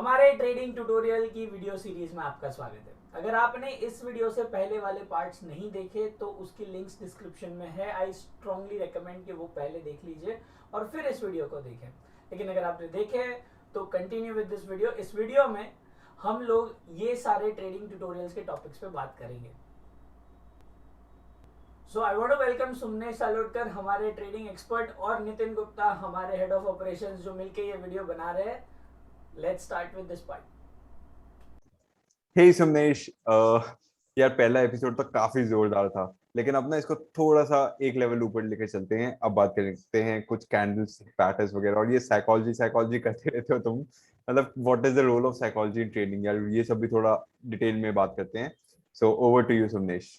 हमारे trading tutorial की video series में आपका स्वागत है। अगर आपने इस वीडियो से पहले वाले पार्ट्स नहीं देखे तो उसकी लिंक्स डिस्क्रिप्शन में है। आई स्ट्रांगली रेकमेंड कि वो पहले देख लीजिए और फिर इस वीडियो को देखें। लेकिन अगर आपने देखे तो कंटिन्यू विद दिस वीडियो। इस वीडियो में हम लोग ये सारे ट्रेडिंग ट्यूटोरियल्स के टॉपिक्स पे बात करेंगे। So I want to welcome Sumnesh Salodkar, हमारे ट्रेडिंग एक्सपर्ट, और नितिन गुप्ता, हमारे हेड ऑफ ऑपरेशंस, जो मिलके ये वीडियो बना रहे हैं। Let's start with this part. Hey Samnesh, यार पहला एपिसोड तो काफी जोरदार था, लेकिन अब ना इसको थोड़ा सा एक लेवल ऊपर लेके चलते हैं। अब बात करते हैं कुछ कैंडल्स पैटर्न्स वगैरह, और ये साइकोलॉजी साइकोलॉजी करते रहते हो तुम। मतलब what is the role of psychology in trading, यार ये सब भी थोड़ा डिटेल में बात करते हैं। So over to you Samnesh.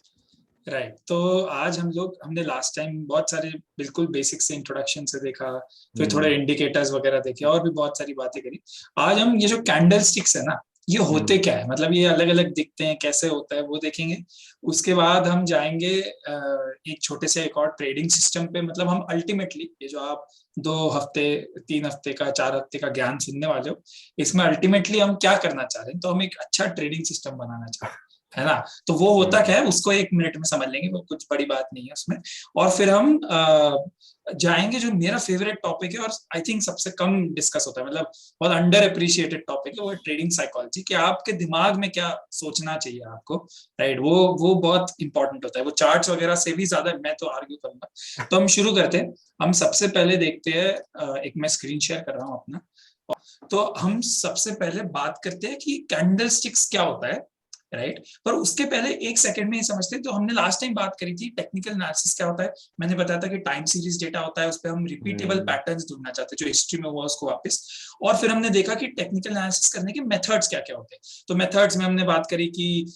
Right तो आज हमने लास्ट टाइम बहुत सारे बिल्कुल बेसिक से इंट्रोडक्शन से देखा, फिर थोड़े इंडिकेटर्स वगैरह देखे और भी बहुत सारी बातें करी। आज हम ये जो कैंडल स्टिक्स है ना, ये होते क्या है, मतलब ये अलग अलग दिखते हैं, कैसे होता है वो देखेंगे। उसके बाद हम जाएंगे एक छोटे से एक और ट्रेडिंग सिस्टम पे। मतलब हम अल्टीमेटली ये जो आप 2 हफ्ते 3 हफ्ते का 4 हफ्ते का ज्ञान सुनने वाले हो, इसमें अल्टीमेटली हम क्या करना चाह रहे हैं, तो हम एक अच्छा ट्रेडिंग सिस्टम बनाना चाह रहे हैं, है ना। तो वो होता क्या है उसको 1 मिनट में समझ लेंगे, वो कुछ बड़ी बात नहीं है उसमें। और फिर हम जाएंगे जो मेरा फेवरेट टॉपिक है और आई थिंक सबसे कम डिस्कस होता है, मतलब बहुत अंडर अप्रिशिएटेड टॉपिक है, वो है ट्रेडिंग साइकोलॉजी। कि आपके दिमाग में क्या सोचना चाहिए आपको, राइट। वो बहुत इंपॉर्टेंट होता है, वो चार्ट्स वगैरह से भी ज्यादा मैं तो आर्ग्यू करूंगा। तो हम शुरू करते हैं। हम सबसे पहले देखते हैं, एक मैं स्क्रीन शेयर कर रहा हूँ अपना। तो हम सबसे पहले बात करते हैं कि कैंडल स्टिक्स क्या होता है, राइट। पर उसके पहले 1 सेकंड में ये समझते हैं, तो हमने लास्ट टाइम बात करी थी टेक्निकल एनालिसिस क्या होता है। मैंने बताया था कि टाइम सीरीज डेटा होता है, उस पर हम रिपीटेबल पैटर्न्स ढूंढना चाहते हैं जो हिस्ट्री में हुआ उसको वापस। और फिर हमने देखा कि टेक्निकल एनालिसिस करने के मेथड्स क्या क्या होते हैं। तो मेथड्स में हमने बात करी कि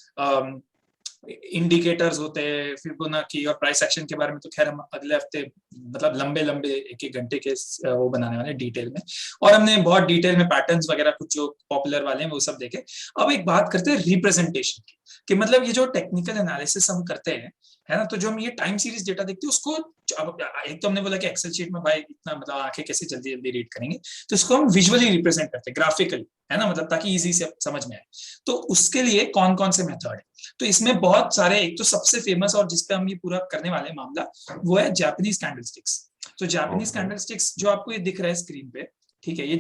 इंडिकेटर्स होते हैं, फिबोनाची और प्राइस एक्शन के बारे में तो खैर हम अगले हफ्ते मतलब लंबे लंबे 1-1 घंटे के वो बनाने वाले डिटेल में। और हमने बहुत डिटेल में पैटर्न्स वगैरह कुछ जो पॉपुलर वाले हैं वो सब देखे। अब एक बात करते हैं रिप्रेजेंटेशन की, कि मतलब ये जो टेक्निकल एनालिसिस हम करते हैं, है ना, तो जो हम ये टाइम सीरीज डेटा देखते हैं उसको, अब एक तो हमने बोला कि एक्सेल शीट में भाई इतना मतलब आंखें कैसे जल्दी जल्दी रीड करेंगे, तो इसको हम विजुअली रिप्रेजेंट करते हैं, ग्राफिकली, है ना, मतलब ताकि इजी से समझ में आए। तो उसके लिए कौन कौन से मेथड है, तो इसमें बहुत सारे। एक तो सबसे फेमस और जिसपे हम ये पूरा करने वाले मामला, वो है जापानीज कैंडलस्टिक्स। तो जापानीज कैंडलस्टिक्स जो आपको ये दिख रहा है स्क्रीन पे, ठीक है, ये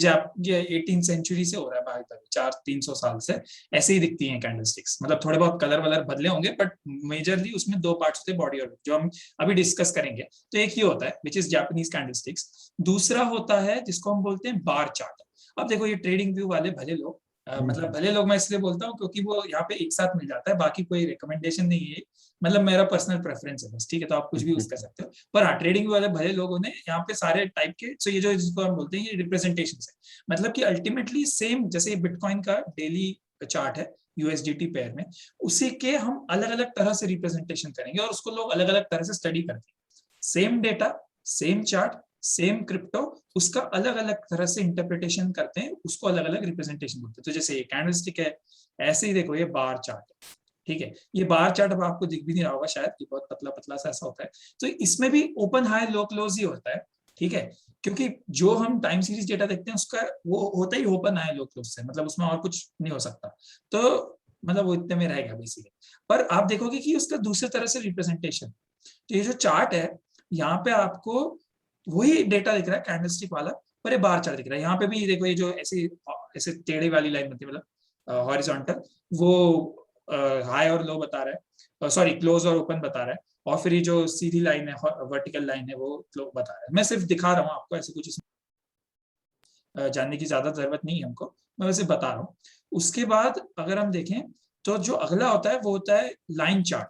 18 सेंचुरी से हो रहा है भाई, तक 400-300 साल से ऐसे ही दिखती हैं कैंडलस्टिक्स। मतलब थोड़े बहुत कलर वलर बदले होंगे, बट मेजरली उसमें 2 पार्ट्स होते हैं, बॉडी और जो हम अभी डिस्कस करेंगे। तो एक ही होता है विच इज जापानीज कैंडलस्टिक्स। दूसरा होता है जिसको हम बोलते हैं बार चार्ट। अब देखो ये ट्रेडिंग व्यू वाले भले लोग, मतलब भले लोग मैं इसलिए बोलता हूँ क्योंकि वो यहाँ पे एक साथ मिल जाता है, बाकी कोई रिकमेंडेशन नहीं है, मतलब मेरा पर्सनल प्रेफरेंस है बस, ठीक है। तो आप कुछ भी यूज कर सकते हो, पर हाँ ट्रेडिंग वाले भले लोगों ने यहाँ पे सारे टाइप के। सो ये जो जिसको हम बोलते हैं ये रिप्रेजेंटेशन है, मतलब कि अल्टीमेटली सेम जैसे बिटकॉइन का डेली चार्ट है यूएसडीटी पेयर में, उसी के हम अलग अलग तरह से रिप्रेजेंटेशन करेंगे और उसको लोग अलग अलग तरह से स्टडी करते हैं। Same data, same chart, same crypto, उसका अलग अलग तरह से इंटरप्रिटेशन करते हैं, उसको अलग अलग रिप्रेजेंटेशन बोलते हैं। तो जैसे ये कैंडलस्टिक है, ऐसे ही देखो ये बार चार्ट है, ठीक है। ये बार चार्ट अब आपको दिख भी नहीं रहा होगा शायद, ये बहुत पतला पतला सा ऐसा होता है। तो इसमें भी ओपन हाई लो क्लोज ही होता है, ठीक है। क्योंकि जो हम टाइम सीरीज डेटा देखते हैं उसका वो होता ही ओपन हाई लो क्लोज से, मतलब उसमें और कुछ नहीं हो सकता। तो मतलब वो इतने में रहेगा बेसिकली। पर आप देखोगे कि उसका दूसरे तरह से रिप्रेजेंटेशन, तो ये जो चार्ट है यहाँ पे आपको वही डेटा दिख रहा है कैंडलस्टिक वाला, पर ये बार चार्ट दिख रहा है। यहाँ पे भी देखो ये जो ऐसे ऐसे टेढ़े वाली लाइन बनती है, मतलब हॉरिजॉन्टल, वो हाई और लो बता रहा है, सॉरी क्लोज और ओपन बता रहा है। और फिर ये जो सीधी लाइन है, वर्टिकल लाइन है, वो बता रहा है। मैं सिर्फ दिखा रहा हूँ आपको, ऐसे कुछ इसमें जानने की ज्यादा जरूरत नहीं है हमको, मैं वैसे बता रहा हूँ। उसके बाद अगर हम देखें तो जो अगला होता है वो होता है लाइन चार्ट,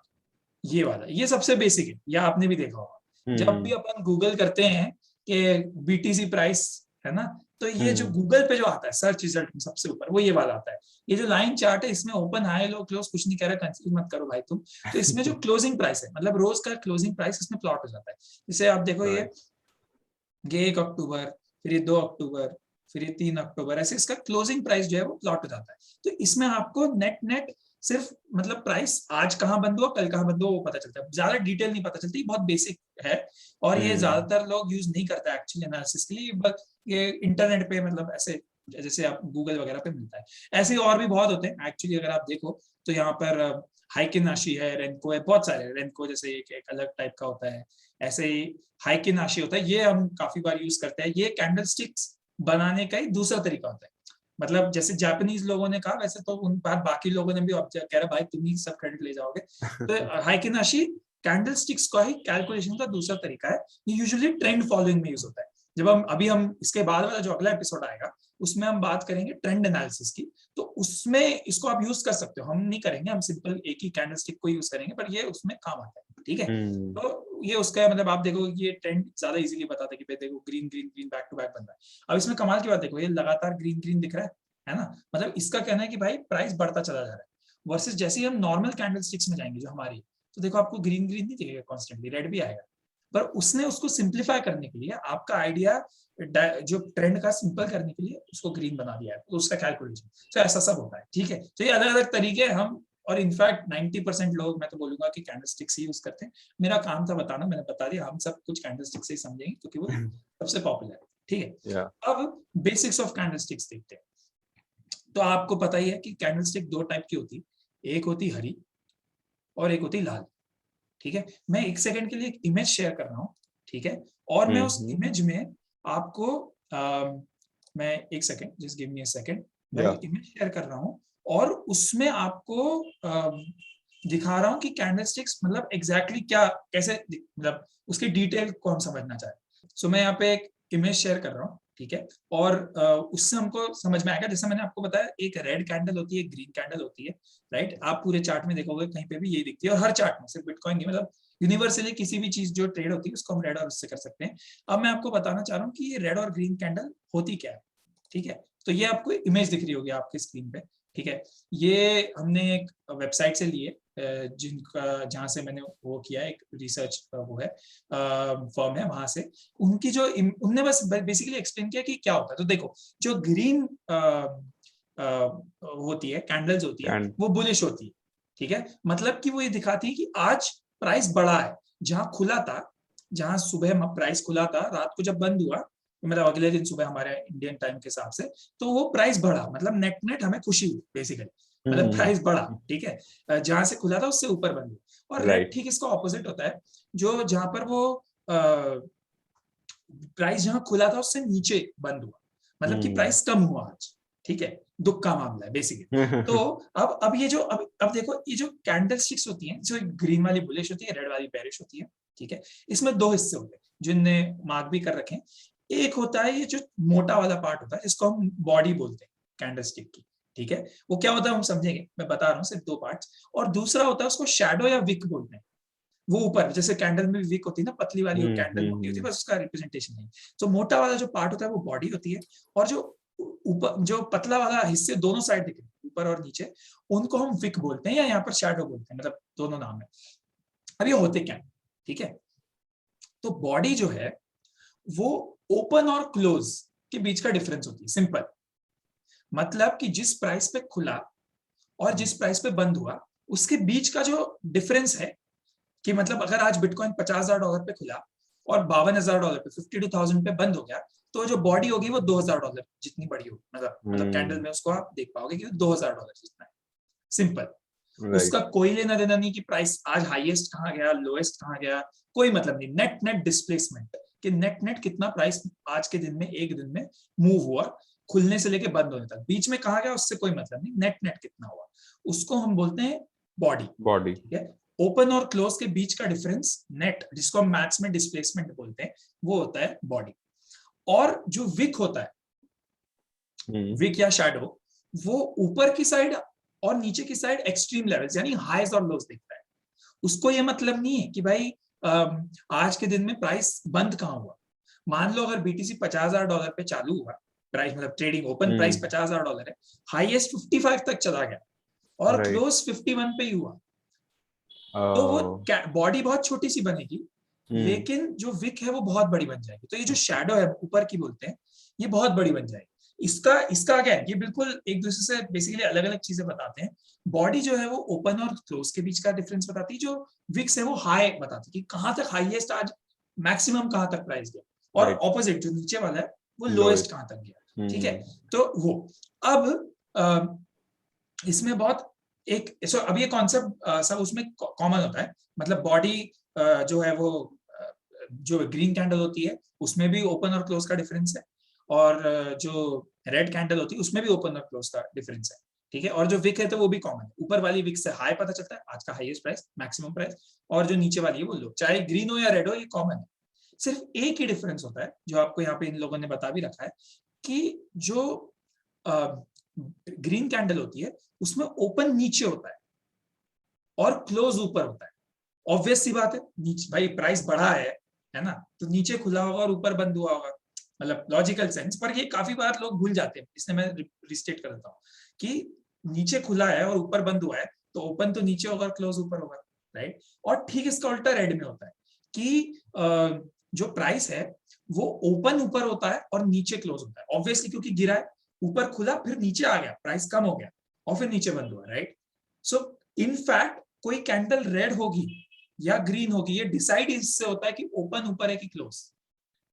ये वाला, ये सबसे बेसिक है, या आपने भी देखा होगा जब भी अपन गूगल करते हैं कि बीटीसी प्राइस, है ना, तो ये जो गूगल पे जो आता है सर्च रिजल्ट में सबसे ऊपर, वो ये वाला आता है। ये जो लाइन चार्ट है इसमें ओपन हाई लो क्लोज कुछ नहीं कह रहा, कंफ्यूज मत करो भाई तुम। तो इसमें जो क्लोजिंग प्राइस है, मतलब रोज का क्लोजिंग प्राइस इसमें प्लॉट हो जाता है। जैसे आप देखो ये 1 अक्टूबर, फिर ये 2 अक्टूबर, फिर ये 3 अक्टूबर, ऐसे इसका क्लोजिंग प्राइस जो है वो प्लॉट हो जाता है। तो इसमें आपको नेट नेट सिर्फ मतलब प्राइस आज कहाँ बंद हुआ कल कहाँ बंद हुआ वो पता चलता है, ज्यादा डिटेल नहीं पता चलती, बहुत बेसिक है। और ये ज्यादातर लोग यूज नहीं करता एक्चुअली एनालिसिस के लिए, बस ये इंटरनेट पे मतलब ऐसे जैसे आप गूगल वगैरह पे मिलता है। ऐसे ही और भी बहुत होते हैं एक्चुअली, अगर आप देखो तो यहाँ पर हाइकिनाशी है, रेनको है, बहुत सारे। रेनको जैसे एक अलग टाइप का होता है, ऐसे ही हाइकिनाशी होता है, ये हम काफी बार यूज करते हैं। ये कैंडल स्टिक्स बनाने का ही दूसरा तरीका होता है। मतलब जैसे जापानीज लोगों ने कहा, वैसे तो उन बात बाकी लोगों ने भी कह रहा भाई तुम ही सब क्रेडिट ले जाओगे। तो हाइकिनाशी कैंडल स्टिक्स का ही कैलकुलेशन का दूसरा तरीका है। ये यूजुअली ट्रेंड फॉलोइंग में यूज होता है। जब हम इसके बाद वाला जो अगला एपिसोड आएगा उसमें हम बात करेंगे ट्रेंड एनालिसिस की, तो उसमें इसको आप यूज कर सकते हो। हम नहीं करेंगे, हम सिंपल एक ही कैंडल स्टिक को यूज करेंगे, पर ये उसमें काम आता है, ठीक है। तो ये उसका मतलब आप देखो ये ट्रेंड ज्यादा इजीली बताता है कि भाई देखो green green green back to back बन रहा है। अब इसमें कमाल की बात देखो, ये लगातार ग्रीन ग्रीन दिख रहा है ना, मतलब इसका कहना है कि भाई प्राइस बढ़ता चला जा रहा है। वर्सेस जैसे ही हम नॉर्मल कैंडल स्टिक्स में जाएंगे जो हमारी, तो देखो आपको ग्रीन ग्रीन नहीं दिखेगा कॉन्स्टेंटली, रेड भी आएगा। पर उसने उसको सिंप्लीफाई करने के लिए, आपका आइडिया जो ट्रेंड का सिंपल करने के लिए उसको ग्रीन बना दिया है, तो उसका कैलकुलेशन। तो ऐसा सब होता है, ठीक है। तो ये अलग अलग तरीके हम, और इनफैक्ट 90% लोग मैं तो बोलूंगा कि कैंडल स्टिक्स ही यूज करते हैं। मेरा काम था बताना, मैंने बता दिया। हम सब कुछ कैंडल स्टिक्स से ही समझेंगे क्योंकि वो सबसे पॉपुलर है, ठीक है। अब बेसिक्स ऑफ कैंडल स्टिक्स देखते हैं। तो आपको पता ही है कि कैंडल स्टिक दो टाइप की होती, एक होती हरी और एक होती लाल, ठीक है। मैं एक सेकंड के लिए एक इमेज शेयर कर रहा हूँ, ठीक है। और मैं उस इमेज में आपको मैं एक second, just give me a second, मैं इमेज शेयर कर रहा हूँ और उसमें आपको दिखा रहा हूँ कि कैंडल स्टिक्स मतलब एग्जैक्टली क्या, कैसे, मतलब उसकी डिटेल को हम समझना चाहें। सो मैं यहाँ पे एक इमेज शेयर कर रहा हूँ, ठीक है। और उससे हमको समझ में आएगा। जैसे मैंने आपको बताया, एक रेड कैंडल होती है, एक ग्रीन कैंडल होती है, राइट। आप पूरे चार्ट में देखोगे कहीं पे भी यही दिखती है, और हर चार्ट में, सिर्फ बिटकॉइन की, मतलब यूनिवर्सली किसी भी चीज जो ट्रेड होती है उसको हम रेड और उससे कर सकते हैं। अब मैं आपको बताना चाह रहा हूँ कि ये रेड और ग्रीन कैंडल होती क्या है, ठीक है। तो ये आपको इमेज दिख रही होगी आपकी स्क्रीन पे, ठीक है। ये हमने एक वेबसाइट से लिए, जिनका, जहां से मैंने वो किया, एक रिसर्च वो है फर्म है, वहां से उनकी जो उनने बस बेसिकली एक्सप्लेन किया कि क्या होता है। तो देखो, जो ग्रीन होती है, कैंडल्स होती है, वो बुलिश होती है, ठीक है। मतलब कि वो ये दिखाती है कि आज प्राइस बढ़ा है। जहां खुला था, जहां सुबह प्राइस खुला था, रात को जब बंद हुआ, मतलब अगले दिन सुबह हमारे इंडियन टाइम के हिसाब से, तो वो प्राइस बढ़ा, मतलब नेट नेट हमें खुशी हुई बेसिकली, मतलब प्राइस बढ़ा, ठीक है। जहां से खुला था उससे ऊपर बंद हुआ। और रेड ठीक इसका ऑपोजिट होता है, जो जहां पर वो प्राइस जहां खुला था उससे नीचे बंद हुआ, मतलब कि प्राइस कम हुआ आज, ठीक है। दुख का मामला है बेसिकली। तो अब ये जो अब देखो, ये जो कैंडल स्टिक्स होती हैं, जो ग्रीन वाली बुलिश होती है, रेड वाली बेरिश होती है, ठीक है। इसमें दो हिस्से होते हैं जिनने मार्क भी कर रखे हैं। एक होता है ये जो मोटा वाला पार्ट होता है, जिसको हम बॉडी बोलते हैं कैंडल स्टिक की, ठीक है। वो क्या होता है हम समझेंगे, मैं बता रहा हूँ सिर्फ दो पार्ट्स। और दूसरा होता है उसको शैडो या विक बोलते हैं। वो ऊपर, जैसे कैंडल में विक होती है ना, पतली वाली कैंडल मोटी होती है, बस उसका रिप्रेजेंटेशन नहीं। तो मोटा वाला जो पार्ट होता है वो बॉडी होती है, और जो ऊपर जो पतला वाला हिस्से दोनों साइड दिख रहे हैं, ऊपर और नीचे, उनको हम विक बोलते हैं, या यहाँ पर शैडो बोलते हैं, मतलब दोनों नाम है। अब ये होते क्या, ठीक है। तो बॉडी जो है वो ओपन और क्लोज के बीच का डिफरेंस होती है, सिंपल। मतलब कि जिस प्राइस पे खुला और जिस प्राइस पे बंद हुआ, उसके बीच का जो डिफरेंस है, कि मतलब अगर आज बिटकॉइन $50,000 पे खुला और $52,000 पे, 52,000 पे बंद हो गया, तो जो बॉडी होगी वो $2,000 जितनी बड़ी होगी, मतलब कैंडल में उसको आप देख पाओगे कि $2,000 जितना है, सिंपल। उसका कोई लेना देना नहीं कि प्राइस आज हाईएस्ट कहाँ गया, लोएस्ट कहाँ गया, कोई मतलब नहीं। नेट नेट डिस्प्लेसमेंट, कि नेट नेट कितना प्राइस आज के दिन में, एक दिन में मूव हुआ, खुलने से लेके बंद होने तक, बीच में कहाँ गया उससे कोई मतलब नहीं, नेट नेट कितना हुआ, उसको हम बोलते हैं बॉडी, ठीक है। ओपन और क्लोज के बीच का डिफरेंस, नेट, जिसको हम मैथ्स में डिस्प्लेसमेंट बोलते हैं, वो होता है बॉडी। और जो विक होता है, विक या शैडो, वो ऊपर की साइड और नीचे की साइड एक्सट्रीम लेवल्स, यानी हाईज और लोज दिखता है। उसको ये मतलब नहीं है कि भाई आज के दिन में प्राइस बंद कहाँ हुआ। मान लो अगर बीटीसी $50,000 पे चालू हुआ प्राइस, मतलब ट्रेडिंग ओपन प्राइस $50,000 है, हाईएस्ट 55 तक चला गया और क्लोज 51 पे ही हुआ, तो वो बॉडी बहुत छोटी सी बनेगी, लेकिन जो विक है वो बहुत बड़ी बन जाएगी। तो ये जो शैडो है ऊपर की बोलते हैं, ये बहुत बड़ी बन जाएगी। इसका क्या है, ये बिल्कुल एक दूसरे से बेसिकली अलग अलग चीजें बताते हैं। बॉडी जो है वो ओपन और क्लोज के बीच का डिफरेंस बताती है, जो विक्स है वो हाई बताती है कि कहां तक हाईएस्ट आज, मैक्सिमम कहां तक प्राइस गया, और ऑपोजिट जो नीचे वाला है वो लोएस्ट कहां तक गया। ठीक है। तो वो अब इसमें बहुत एक अब ये कॉन्सेप्ट सब उसमें कॉमन होता है, मतलब बॉडी जो है वो जो ग्रीन कैंडल होती है उसमें भी ओपन और क्लोज का डिफरेंस है, और जो रेड कैंडल होती है उसमें भी ओपन और क्लोज का डिफरेंस है, ठीक है। और जो विक है तो वो भी कॉमन है, ऊपर वाली विक से हाई पता चलता है आज का हाईएस्ट प्राइस, मैक्सिमम प्राइस, और जो नीचे वाली है वो लो, चाहे ग्रीन हो या रेड हो, ये कॉमन है। सिर्फ एक ही डिफरेंस होता है जो आपको यहाँ पे इन लोगों ने बता भी रखा है कि जो ग्रीन कैंडल होती है उसमें ओपन नीचे होता है और क्लोज ऊपर होता है। ऑब्वियस सी बात है, नीचे भाई प्राइस बढ़ा है ना, तो नीचे खुला होगा और ऊपर बंद हुआ होगा, मतलब लॉजिकल सेंस। पर ये काफी बार लोग भूल जाते हैं, इसलिए मैं रिस्टेट कर देता हूँ कि नीचे खुला है और ऊपर बंद हुआ है तो ओपन तो नीचे होगा, क्लोज ऊपर होगा, राइट। और ठीक इसका उल्टा रेड में होता है कि जो प्राइस है वो ओपन ऊपर होता है और नीचे क्लोज होता है। ऑब्वियसली क्योंकि गिरा है, ऊपर खुला फिर नीचे आ गया, प्राइस कम हो गया और फिर नीचे बंद हुआ, राइट। सो इनफैक्ट कोई कैंडल रेड होगी या ग्रीन होगी, ये डिसाइड इससे होता है कि ओपन ऊपर है कि क्लोज।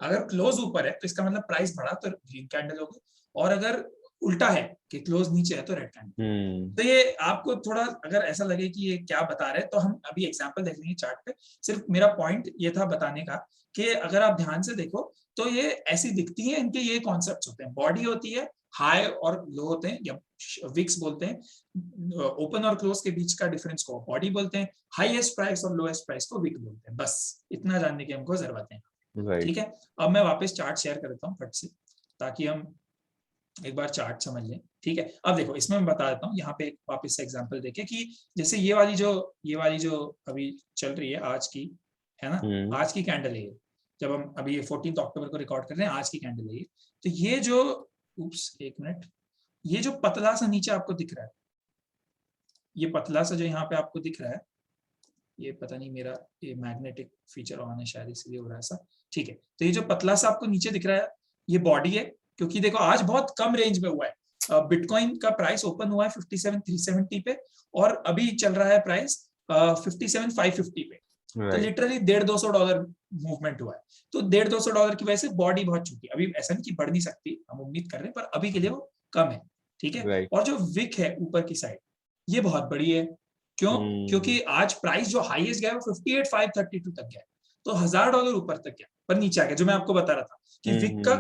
अगर क्लोज ऊपर है तो इसका मतलब प्राइस बढ़ा तो ग्रीन कैंडल होगी, और अगर उल्टा है कि क्लोज नीचे है तो रेड कैंडल। तो ये आपको थोड़ा अगर ऐसा लगे कि ये क्या बता रहे हैं, तो हम अभी एग्जांपल देख लेंगे चार्ट पे। सिर्फ मेरा पॉइंट ये था बताने का कि अगर आप ध्यान से देखो तो ये ऐसी दिखती है, इनके ये कॉन्सेप्ट्स होते हैं। बॉडी होती है, हाई और लो होते हैं, या विक्स बोलते हैं। ओपन और क्लोज के बीच का डिफरेंस को बॉडी बोलते हैं, हाईएस्ट प्राइस और लोएस्ट प्राइस को विक बोलते हैं। बस इतना जानने की हमको जरूरत है, ठीक है। अब मैं वापस चार्ट शेयर कर देता हूँ फट से, ताकि हम एक बार चार्ट समझ लें, ठीक है। अब देखो इसमें मैं बता देता हूँ, यहाँ पे वापस से एग्जांपल देके कि जैसे ये वाली जो अभी चल रही है आज की, है ना, आज की कैंडल है, जब हम अभी 14 अक्टूबर को रिकॉर्ड कर रहे हैं, आज की कैंडल है। तो ये जो एक मिनट, ये जो पतला सा नीचे आपको दिख रहा है, ये पतला सा जो यहाँ पे आपको दिख रहा है, ये पता नहीं मेरा ये मैग्नेटिक फीचर ऑन है शायद इसलिए हो रहा है ऐसा, ठीक है। तो ये जो पतला सा आपको नीचे दिख रहा है ये बॉडी है, क्योंकि देखो आज बहुत कम रेंज में हुआ है। बिटकॉइन का प्राइस ओपन हुआ है 57,370 पे और अभी चल रहा है प्राइस 57,550 पे। तो लिटरली $150-200 मूवमेंट हुआ है। तो $150-200 की वजह से बॉडी बहुत छोटी, अभी ऐसा नहीं कि बढ़ नहीं सकती, हम उम्मीद कर रहे हैं, पर अभी के लिए वो कम है, ठीक है। और जो विक है ऊपर की साइड, ये बहुत बड़ी है। क्यों? क्योंकि आज प्राइस जो हाईएस्ट गया है वो 58,532 तक गया, तो $1,000 ऊपर तक गया, पर नीचे आ गया। जो मैं आपको बता रहा था कि विक का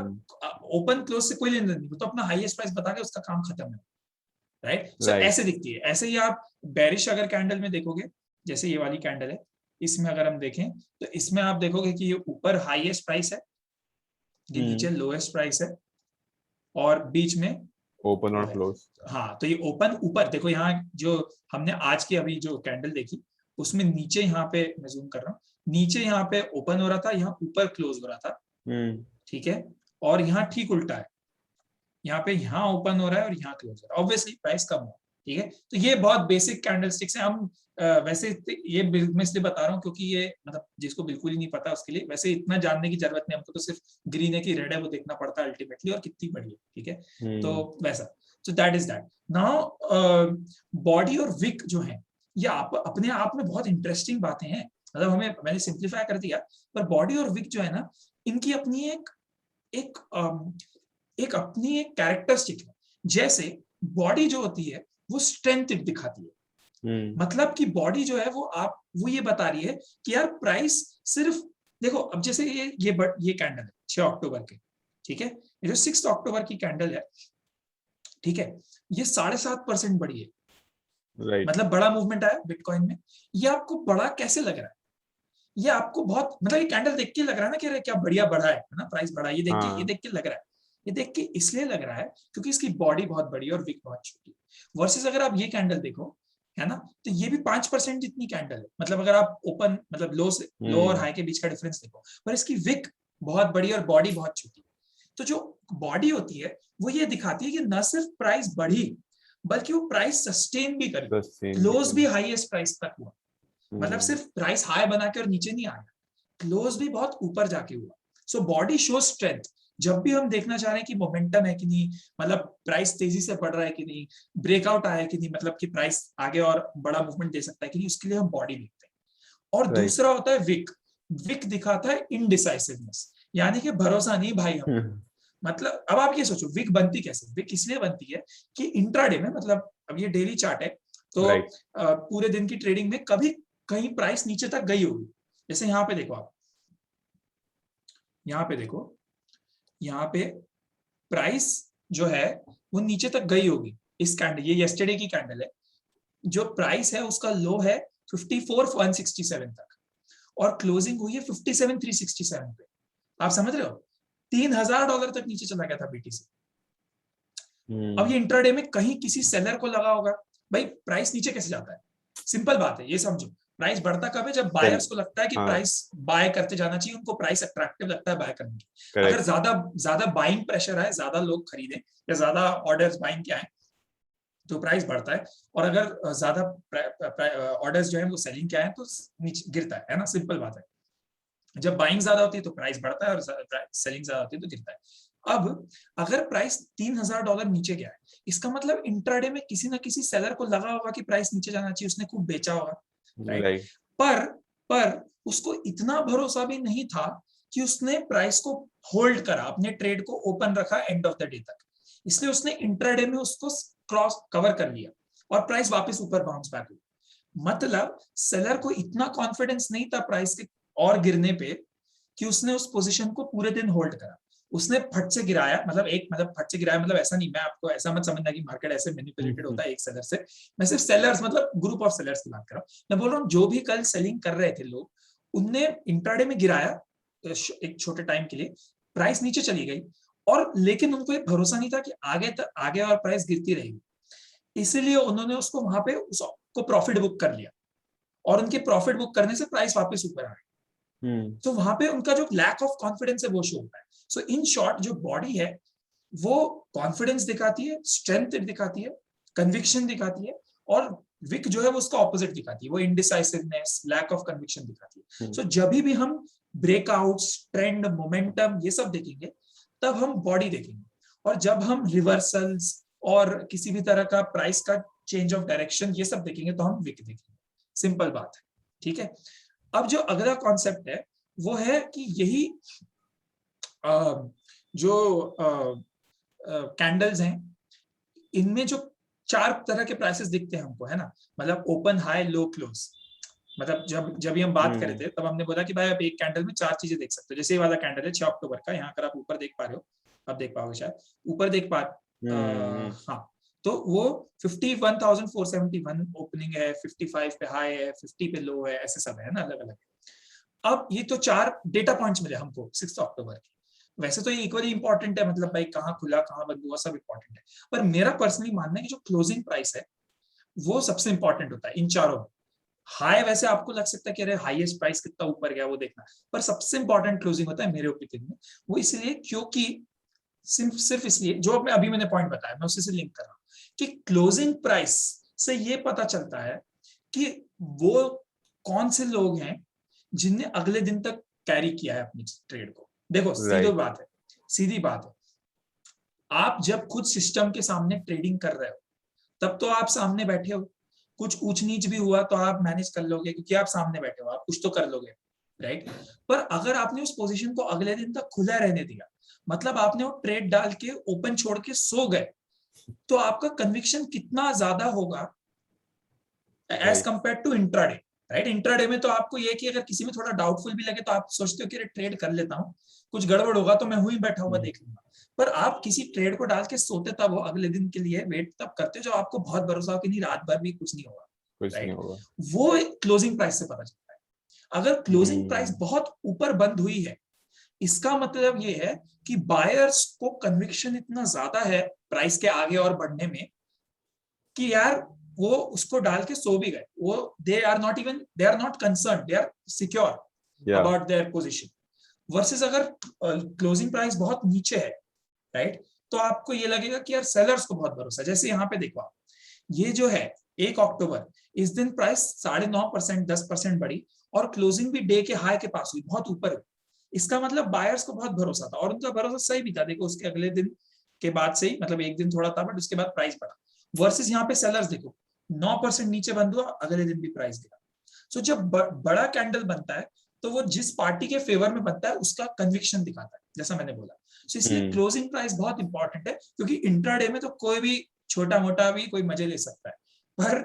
ओपन क्लोज से कोई लेन देन नहीं, तो अपना हाईएस्ट प्राइस बता के उसका काम खत्म है, राइट। सो ऐसे दिखती है। ऐसे ही आप बेरिश अगर कैंडल में देखोगे, जैसे ये वाली कैंडल है, इसमें अगर हम देखें तो इसमें आप देखोगे कि ये ऊपर हाईएस्ट प्राइस है, ये नीचे लोएस्ट प्राइस है, और बीच में ओपन और क्लोज। हाँ, तो ये ओपन ऊपर देखो, यहाँ जो हमने आज की अभी जो कैंडल देखी उसमें नीचे, यहाँ पे मैं जूम कर रहा हूँ, नीचे यहाँ पे ओपन हो रहा था, यहाँ ऊपर क्लोज हो रहा था, ठीक है। और यहाँ ठीक उल्टा है, यहाँ पे यहाँ ओपन हो रहा है और यहाँ क्लोज हो रहा है, ऑब्वियसली प्राइस कम हो, ठीक है। तो ये बहुत बेसिक कैंडलस्टिक्स हैं। हम वैसे ये मैं इसलिए बता रहा हूँ क्योंकि ये मतलब जिसको बिल्कुल ही नहीं पता उसके लिए वैसे इतना जानने की जरूरत नहीं, हमको तो सिर्फ ग्रीन है कि रेड है वो देखना पड़ता है अल्टीमेटली, और कितनी बड़ी है, ठीक है। तो वैसा, सो that is that. Now body और विक जो है ये अपने आप में बहुत इंटरेस्टिंग बातें हैं, मतलब मैंने सिंप्लीफाई कर दिया, पर बॉडी और विक जो है ना, इनकी अपनी एक अपनी एक कैरेक्टरिस्टिक है। जैसे बॉडी जो होती है वो स्ट्रेंथ दिखाती है, मतलब कि बॉडी जो है वो ये बता रही है कि यार प्राइस सिर्फ देखो, अब जैसे ये कैंडल है 6 अक्टूबर के, ठीक है। ये जो 6 अक्टूबर की कैंडल है, ठीक है, ये 7.5% बढ़ी है, मतलब बड़ा मूवमेंट आया बिटकॉइन में। ये आपको बड़ा कैसे लग रहा है? ये आपको बहुत, मतलब ये कैंडल देख के लग रहा है ना कि क्या बढ़िया बढ़ा है ना, प्राइस बढ़ा, ये देख के लग रहा है। ये देख के इसलिए लग रहा है क्योंकि इसकी बॉडी बहुत बड़ी और विक बहुत छोटी। वर्सेस अगर आप ये कैंडल देखो, है ना, तो ये भी 5% जितनी कैंडल है, मतलब अगर आप ओपन मतलब लो और हाई के बीच का डिफरेंस देखो, पर इसकी विक बहुत बड़ी और बॉडी बहुत छोटी। तो जो बॉडी होती है वो ये दिखाती है कि न सिर्फ प्राइस बढ़ी बल्कि वो प्राइस सस्टेन भी करी, क्लोज भी हाईएस्ट प्राइस तक हुआ, मतलब सिर्फ प्राइस हाई बना के और नीचे नहीं आया, क्लोज भी बहुत ऊपर जाके हुआ। So body show strength. जब भी हम देखना चाह रहे हैं कि मोमेंटम है कि नहीं, मतलब प्राइस तेजी से बढ़ रहा है कि नहीं, ब्रेकआउट आया है कि नहीं, मतलब कि प्राइस आगे और बड़ा मूवमेंट दे सकता है कि नहीं, उसके लिए हम बॉडी देखते हैं। और दूसरा होता है विक। विक दिखाता है इनडिसाइसिवनेस, यानी कि भरोसा नहीं भाई, हम मतलब अब आप ये सोचो विक बनती कैसे, विक इसलिए बनती है कि इंट्राडे में, मतलब अब ये डेली चार्ट है तो पूरे दिन की ट्रेडिंग में कभी कहीं प्राइस नीचे तक गई होगी। जैसे यहाँ पे देखो आप, यहाँ पे देखो, यहाँ पे प्राइस जो है वो नीचे तक गई होगी। इस कैंडल, ये यस्टरडे की कैंडल है, जो प्राइस है उसका लो है 54,167 तक और क्लोजिंग हुई है 57,367 पे। आप समझ रहे हो, $3,000 तक नीचे चला गया था बीटीसी। अब ये इंट्राडे में कहीं किसी सेलर को लगा होगा भाई प्राइस नीचे कैसे जाता है। सिंपल बात है, ये समझो, प्राइस बढ़ता कब है, जब बायर्स को लगता है कि प्राइस बाय करते जाना चाहिए, उनको प्राइस अट्रैक्टिव लगता है बाय करने की। अगर ज्यादा बाइंग प्रेशर है, ज्यादा लोग खरीदें या ज्यादा ऑर्डर्स बाइंग के आए तो प्राइस बढ़ता है, और अगर ज्यादा ऑर्डर्स जो है वो सेलिंग के आए तो नीचे गिरता है ना, सिंपल बात है। जब बाइंग ज्यादा होती है तो प्राइस बढ़ता है और सेलिंग ज्यादा होती है तो गिरता है। अब अगर प्राइस $3,000 नीचे गया है, इसका मतलब इंट्राडे में किसी ना किसी सेलर को लगा होगा कि प्राइस नीचे जाना चाहिए, उसने खूब बेचा होगा, राइट। पर उसको इतना भरोसा भी नहीं था कि उसने प्राइस को होल्ड करा, अपने ट्रेड को ओपन रखा एंड ऑफ द डे तक, इसलिए उसने इंट्राडे में उसको क्रॉस कवर कर लिया और प्राइस वापस ऊपर बाउंस बैक हुई। मतलब सेलर को इतना कॉन्फिडेंस नहीं था प्राइस के और गिरने पे कि उसने उस पोजीशन को पूरे दिन होल्ड करा। उसने फट से गिराया, मतलब फट से गिराया, मतलब ऐसा नहीं, मैं आपको ऐसा मत समझना कि मार्केट ऐसे मैनिपुलेटेड होता है एक सेलर से। मैं सिर्फ सेलर्स, मतलब ग्रुप ऑफ सेलर्स की बात कर रहा हूँ। मैं बोल रहा हूँ जो भी कल सेलिंग कर रहे थे लोग, उनने इंट्राडे में गिराया एक छोटे टाइम के लिए, प्राइस नीचे चली गई, और लेकिन उनको ये भरोसा नहीं था कि आगे और प्राइस गिरती रहेगी, इसलिए उन्होंने उसको वहां पे उसको प्रॉफिट बुक कर लिया, और उनके प्रॉफिट बुक करने से प्राइस वापस ऊपर आ गई। तो वहां पे उनका जो लैक ऑफ कॉन्फिडेंस है वो शो होता है। सो इन शॉर्ट, जो बॉडी है वो कॉन्फिडेंस दिखाती है, स्ट्रेंथ दिखाती है, कन्विक्शन दिखाती है, और विक जो है वो उसका ऑपोजिट दिखाती है, वो इंडिसाइसिवनेस, लैक ऑफ कन्विक्शन दिखाती है। सो जब भी हम ब्रेकआउट्स, ट्रेंड, मोमेंटम ये सब देखेंगे तब हम बॉडी देखेंगे, और जब हम रिवर्सल्स और किसी भी तरह का प्राइस का चेंज ऑफ डायरेक्शन ये सब देखेंगे तो हम विक देखेंगे। सिंपल बात है, ठीक है। अब जो अगला कॉन्सेप्ट है वो है कि यही जो कैंडल्स हैं, इनमें जो 4 तरह के प्राइसेस दिखते हैं हमको, है ना, मतलब ओपन, हाई, लो, क्लोज। मतलब जब हम बात कर रहे थे तब हमने बोला कि भाई आप एक कैंडल में 4 चीजें देख सकते हो। जैसे ये वाला कैंडल है 6 अक्टूबर का, यहाँ अगर आप ऊपर देख पा रहे हो, आप देख पाओगे शायद, ऊपर देख पा हाँ, तो वो 51,471 ओपनिंग है, 55 पे हाई है, 50 पे लो है, ऐसे सब है ना, अलग अलग। अब ये तो 4 डेटा पॉइंट्स मिले हमको 6 अक्टूबर के। वैसे तो ये इक्वली इंपॉर्टेंट है, मतलब भाई कहाँ खुला कहाँ बंद हुआ सब इंपॉर्टेंट है, पर मेरा पर्सनली मानना है कि जो क्लोजिंग प्राइस है वो सबसे इंपॉर्टेंट होता है इन चारों में। हाई वैसे आपको लग सकता है कि अरे हाईएस्ट प्राइस कितना ऊपर गया वो देखना, पर सबसे इंपॉर्टेंट क्लोजिंग होता है मेरे ओपिनियन में। वो इसलिए क्योंकि सिर्फ इसलिए, जो मैंने पॉइंट बताया मैं उसी से लिंक कर रहा हूँ कि क्लोजिंग प्राइस से ये पता चलता है कि वो कौन से लोग हैं जिनने अगले दिन तक कैरी किया है अपनी ट्रेड को। देखो सीधी बात है, आप जब खुद सिस्टम के सामने ट्रेडिंग कर रहे हो तब तो आप सामने बैठे हो, कुछ ऊंच नीच भी हुआ तो आप मैनेज कर लोगे क्योंकि आप सामने बैठे हो, आप कुछ तो कर लोगे, राइट। पर अगर आपने उस पोजीशन को अगले दिन तक खुला रहने दिया, मतलब आपने वो ट्रेड डाल के ओपन छोड़ के सो गए, तो आपका कन्विक्शन कितना ज्यादा होगा as compare to intraday, right. Intraday में तो आपको ये कि अगर किसी में थोड़ा डाउटफुल भी लगे तो आप सोचते हो कि ट्रेड कर लेता हूँ, कुछ गड़बड़ होगा तो मैं हुई बैठा हुआ देख लूंगा। पर आप किसी ट्रेड को डाल के सोते तब हो, अगले दिन के लिए वेट तब करते हो जब आपको बहुत भरोसा हो कि नहीं रात भर भी कुछ नहीं होगा, राइट। वो क्लोजिंग प्राइस से पता चलता है। अगर क्लोजिंग प्राइस बहुत ऊपर बंद हुई है, इसका मतलब ये है कि बायर्स को कन्विक्शन इतना ज्यादा है प्राइस के आगे और बढ़ने में कि यार वो उसको डाल के सो भी गए, वो they are not concern, they are secure about their position. Versus अगर क्लोजिंग प्राइस बहुत नीचे है, राइट, तो आपको ये लगेगा कि यार सेलर्स को बहुत भरोसा। जैसे यहाँ पे देखो आप, ये जो है 1 अक्टूबर, इस दिन प्राइस 9.5% 10% बढ़ी और क्लोजिंग भी डे के हाई के पास हुई, बहुत ऊपर हुई। इसका मतलब बायर्स को बहुत भरोसा था और उनका भरोसा सही भी था। देखो उसके अगले दिन के बाद से ही, मतलब एक दिन थोड़ा था बट उसके बाद प्राइस बढ़ा। वर्सेस यहाँ पे सेलर्स देखो 9% नीचे बंद हुआ, अगले दिन भी प्राइस गिरा। सो जब बड़ा कैंडल बनता है तो वो जिस पार्टी के फेवर में बनता है उसका कन्विक्शन दिखाता है, जैसा मैंने बोला। सो इसलिए क्लोजिंग प्राइस बहुत इंपॉर्टेंट है, क्योंकि इंट्राडे में तो कोई भी छोटा मोटा भी कोई मजे ले सकता है, पर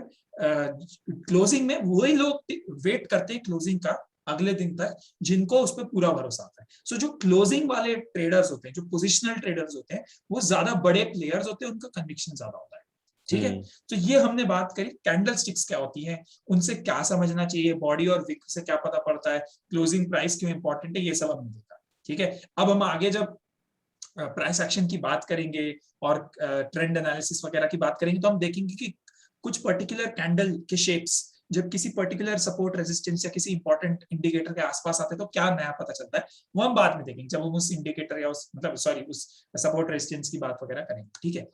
क्लोजिंग में वही लोग वेट करते हैं क्लोजिंग का अगले दिन तक जिनको उस पर पूरा भरोसा आता है। सो जो क्लोजिंग वाले ट्रेडर्स होते हैं, जो पोजिशनल ट्रेडर्स होते हैं, वो ज्यादा बड़े प्लेयर्स होते हैं, उनका कन्विक्शन ज्यादा होता है। ठीक है, तो ये हमने बात करी कैंडल स्टिक्स क्या होती हैं, उनसे क्या समझना चाहिए, बॉडी और विक से क्या पता पड़ता है, क्लोजिंग प्राइस क्यों इंपॉर्टेंट है, ये सब हमने देखा। ठीक है, अब हम आगे जब प्राइस एक्शन की बात करेंगे और ट्रेंड एनालिसिस वगैरह की बात करेंगे, तो हम देखेंगे कि कुछ पर्टिकुलर कैंडल के शेप्स जब किसी पर्टिकुलर सपोर्ट रेजिस्टेंस या किसी इंपॉर्टेंट इंडिकेटर के आसपास आते हैं तो क्या नया पता चलता है, वो हम बाद में देखेंगे जब हम उस इंडिकेटर या उस सपोर्ट रेजिस्टेंस की बात वगैरह करेंगे। ठीक है,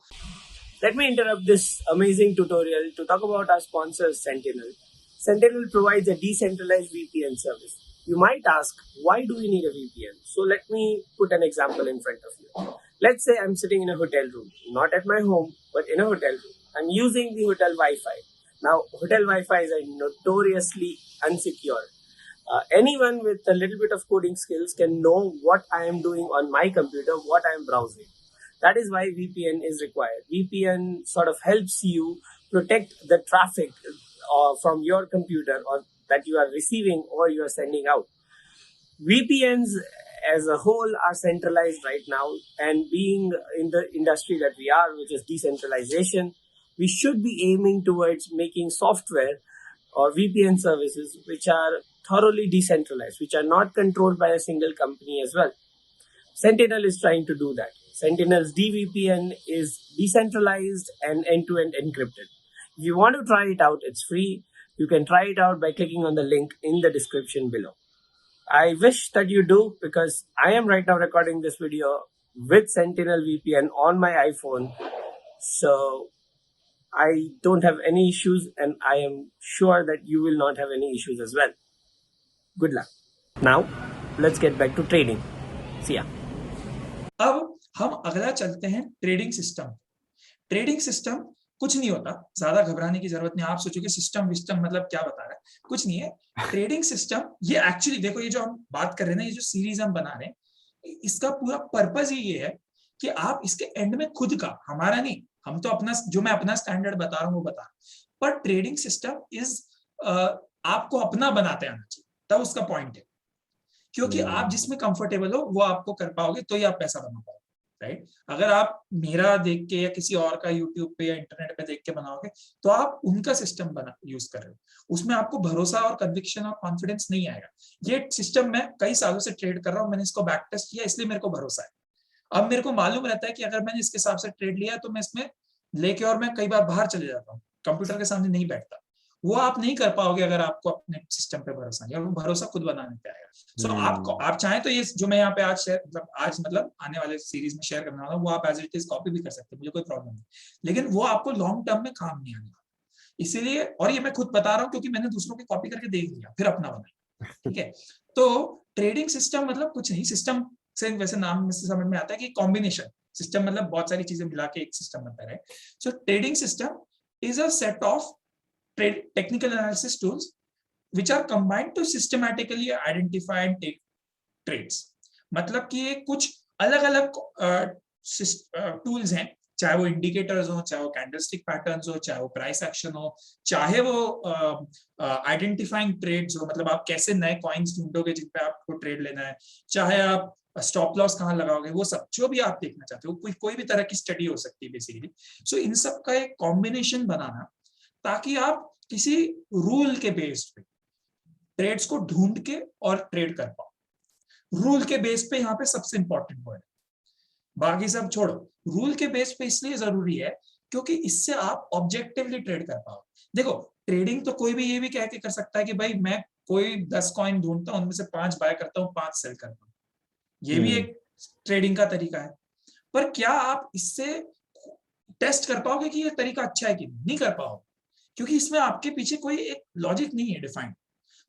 Let me interrupt this amazing tutorial to talk about our sponsor, Sentinel. Sentinel provides a decentralized VPN service. You might ask, why do we need a VPN? So let me put an example in front of you. Let's say I'm sitting in a hotel room, not at my home, but in a hotel room. I'm using the hotel Wi-Fi. Now, hotel Wi-Fi is notoriously unsecure. Anyone with a little bit of coding skills can know what I am doing on my computer, what I am browsing. That is why VPN is required. VPN sort of helps you protect the traffic from your computer or that you are receiving or you are sending out. VPNs as a whole are centralized right now, and being in the industry that we are, which is decentralization, we should be aiming towards making software or VPN services which are thoroughly decentralized, which are not controlled by a single company as well. Sentinel is trying to do that. Sentinel's DVPN is decentralized and end-to-end encrypted. If you want to try it out, it's free. You can try it out by clicking on the link in the description below. I wish that you do, because I am right now recording this video with Sentinel VPN on my iPhone. So I don't have any issues, and I am sure that you will not have any issues as well. Good luck. Now, let's get back to trading. See ya. अब हम अगला चलते हैं trading system. Trading system कुछ नहीं होता, ज्यादा घबराने की जरूरत नहीं। आप सोचोगे सिस्टम विस्टम मतलब क्या बता रहा है, कुछ नहीं है। ट्रेडिंग सिस्टम ये एक्चुअली देखो, ये जो हम बात कर रहे हैं ना, ये जो सीरीज हम बना रहे हैं, इसका पूरा पर्पस ही ये है कि आप इसके एंड में खुद का, हमारा नहीं, हम तो अपना, जो मैं अपना स्टैंडर्ड बता रहा हूँ वो बता रहा हूँ, पर ट्रेडिंग सिस्टम इज आपको अपना बनाते आना चाहिए, तब उसका पॉइंट है। क्योंकि आप जिसमें कंफर्टेबल हो वो आपको कर पाओगे, तो ही आप पैसा बना पाओगे, राइट। अगर आप मेरा देख के या किसी और का यूट्यूब पे या इंटरनेट पे देख के बनाओगे तो आप उनका सिस्टम बना यूज कर रहे हो, उसमें आपको भरोसा और कन्विक्शन और कॉन्फिडेंस नहीं आएगा। ये सिस्टम मैं कई सालों से ट्रेड कर रहा हूँ, मैंने इसको बैक टेस्ट किया, इसलिए मेरे को भरोसा है। अब मेरे को मालूम रहता है कि अगर मैंने इसके हिसाब से ट्रेड लिया तो मैं इसमें लेके, और मैं कई बार बाहर चले जाता हूँ, कंप्यूटर के सामने नहीं बैठता। वो आप नहीं कर पाओगे अगर आपको अपने सिस्टम पे भरोसा नहीं, और वो भरोसा खुद बनाने पे आएगा। सो आप चाहें तो ये जो मैं यहाँ पे आज मतलब आने वाले सीरीज में शेयर करने वाला हूँ, वो आप एज इट इज कॉपी भी कर सकते हैं, मुझे कोई प्रॉब्लम नहीं, लेकिन वो आपको लॉन्ग टर्म में काम नहीं आने वाला। इसीलिए, और ये मैं खुद बता रहा हूँ क्योंकि मैंने दूसरों की कॉपी करके देख लिया, फिर अपना बनाया। ठीक है, तो ट्रेडिंग सिस्टम मतलब कुछ नहीं, सिस्टम से वैसे नाम से समझ में आता है कि कॉम्बिनेशन सिस्टम, मतलब बहुत सारी चीजें मिला के एक सिस्टम बनता है। सो trading system is a set of technical analysis tools which are combined to systematically identify and take trades। मतलब कि ये कुछ अलग अलग टूल्स हैं, चाहे वो इंडिकेटर्स हो, चाहे वो कैंडलस्टिक पैटर्न्स हो, चाहे वो प्राइस एक्शन हो, चाहे वो आइडेंटिफाइंग ट्रेड्स हो, मतलब आप कैसे नए कॉइन्स ढूंढोगे जिन पे आपको ट्रेड लेना है, चाहे आप स्टॉप लॉस कहाँ लगाओगे, वो सब जो भी आप देखना चाहते हो, कोई भी तरह की स्टडी हो सकती है बेसिकली। सो इन सब का एक कॉम्बिनेशन बनाना, ताकि आप किसी रूल के बेस पे ट्रेड्स को ढूंढ के और ट्रेड कर पाओ। रूल के बेस पे यहाँ पे सबसे इंपॉर्टेंट वर्ड है, बाकी सब छोड़ो। रूल के बेस पे इसलिए जरूरी है क्योंकि इससे आप ऑब्जेक्टिवली ट्रेड कर पाओ। देखो, ट्रेडिंग तो कोई भी ये भी कह के कर सकता है कि भाई मैं कोई 10 कॉइन ढूंढता हूँ, उनमें से 5 बाय करता हूँ, 5 सेल करता हूँ, ये भी एक ट्रेडिंग का तरीका है। पर क्या आप इससे टेस्ट कर पाओगे कि ये तरीका अच्छा है कि नहीं कर पाओगे, क्योंकि इसमें आपके पीछे कोई एक लॉजिक नहीं है डिफाइंड।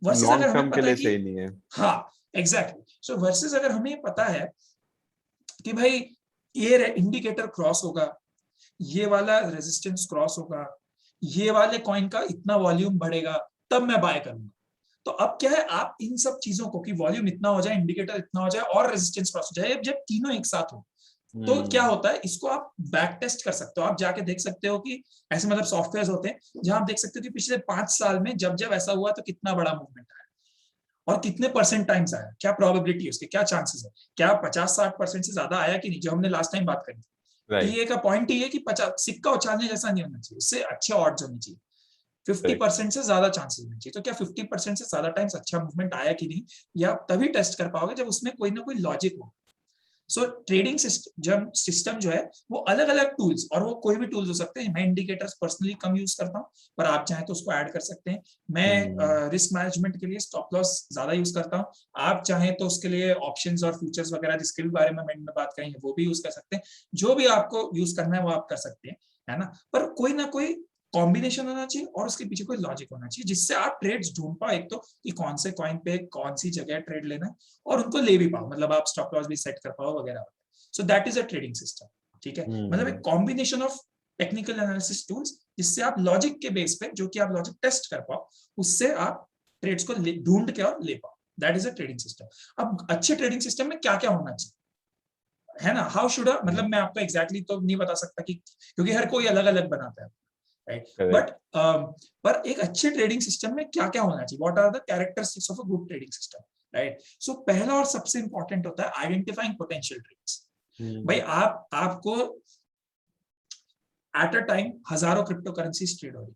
वर्सेस अगर हमें पता है कि सही नहीं है, हाँ एग्जैक्टली। सो वर्सेस अगर हमें पता है कि भाई ये इंडिकेटर क्रॉस होगा, ये वाला रेजिस्टेंस क्रॉस होगा, ये वाले कॉइन का इतना वॉल्यूम बढ़ेगा, तब मैं बाय करूंगा, तो अब क्या है, आप इन सब चीजों को कि वॉल्यूम इतना हो जाए, इंडिकेटर इतना हो जाए और रेजिस्टेंस क्रॉस हो जाए, जब तीनों एक साथ हो तो क्या होता है, इसको आप बैक टेस्ट कर सकते हो। आप जाके देख सकते हो कि ऐसे मतलब सॉफ्टवेयर होते हैं जहां आप देख सकते हो कि पिछले 5 साल में जब जब ऐसा हुआ तो कितना बड़ा मूवमेंट आया और कितने परसेंट टाइम्स आया, क्या प्रोबेबिलिटी है उसके, क्या चांसेस है, क्या 50-60% से ज्यादा आया कि नहीं, जो हमने लास्ट टाइम बात करी थी। टीए का पॉइंट ये है कि 50 सिक्का उछालने जैसा नहीं होना चाहिए, उससे अच्छे ऑड्स होने चाहिए, 50% से ज्यादा चांसेस होने चाहिए। तो क्या 50% से ज्यादा टाइम्स अच्छा मूवमेंट आया कि नहीं, या तभी टेस्ट कर पाओगे जब उसमें कोई ना कोई लॉजिक हो। सो ट्रेडिंग सिस्टम जो है वो अलग अलग टूल्स, और वो कोई भी टूल्स हो सकते हैं। मैं इंडिकेटर्स पर्सनली कम यूज करता हूँ, पर आप चाहें तो उसको ऐड कर सकते हैं। मैं रिस्क मैनेजमेंट के लिए स्टॉप लॉस ज्यादा यूज करता हूँ, आप चाहें तो उसके लिए ऑप्शंस और फ्यूचर्स वगैरह जिसके भी बारे में बात करेंगे वो भी यूज कर सकते हैं। जो भी आपको यूज करना है वो आप कर सकते हैं, है ना। पर कोई ना कोई कॉम्बिनेशन होना चाहिए और उसके पीछे कोई लॉजिक होना चाहिए, जिससे आप ट्रेड्स ढूंढ पाओ, एक तो कि कौन से कॉइन पे कौन सी जगह ट्रेड लेना है, और उनको ले भी पाओ, मतलब आप स्टॉप लॉस भी सेट कर पाओ वगैरह। सो that is a trading system, ठीक है। मतलब एक combination of technical analysis tools, जिससे आप लॉजिक के बेस पे, जो कि आप लॉजिक टेस्ट कर पाओ, उससे आप ट्रेड्स को ढूंढ के और ले पाओ। That is a trading system. अब अच्छे ट्रेडिंग सिस्टम में क्या क्या होना चाहिए, है ना, हाउ शुड, मतलब मैं आपको एग्जैक्टली तो नहीं बता सकता कि, क्योंकि हर कोई अलग अलग बनाता है, राइट। बट पर एक अच्छे ट्रेडिंग सिस्टम में क्या क्या होना चाहिए, what are the characteristics of a good trading system, right. So पहला और सबसे इंपॉर्टेंट होता है आइडेंटिफाइंग पोटेंशियल ट्रेड्स। भाई आपको एट अ टाइम हजारों क्रिप्टो करेंसीज ट्रेड हो रही,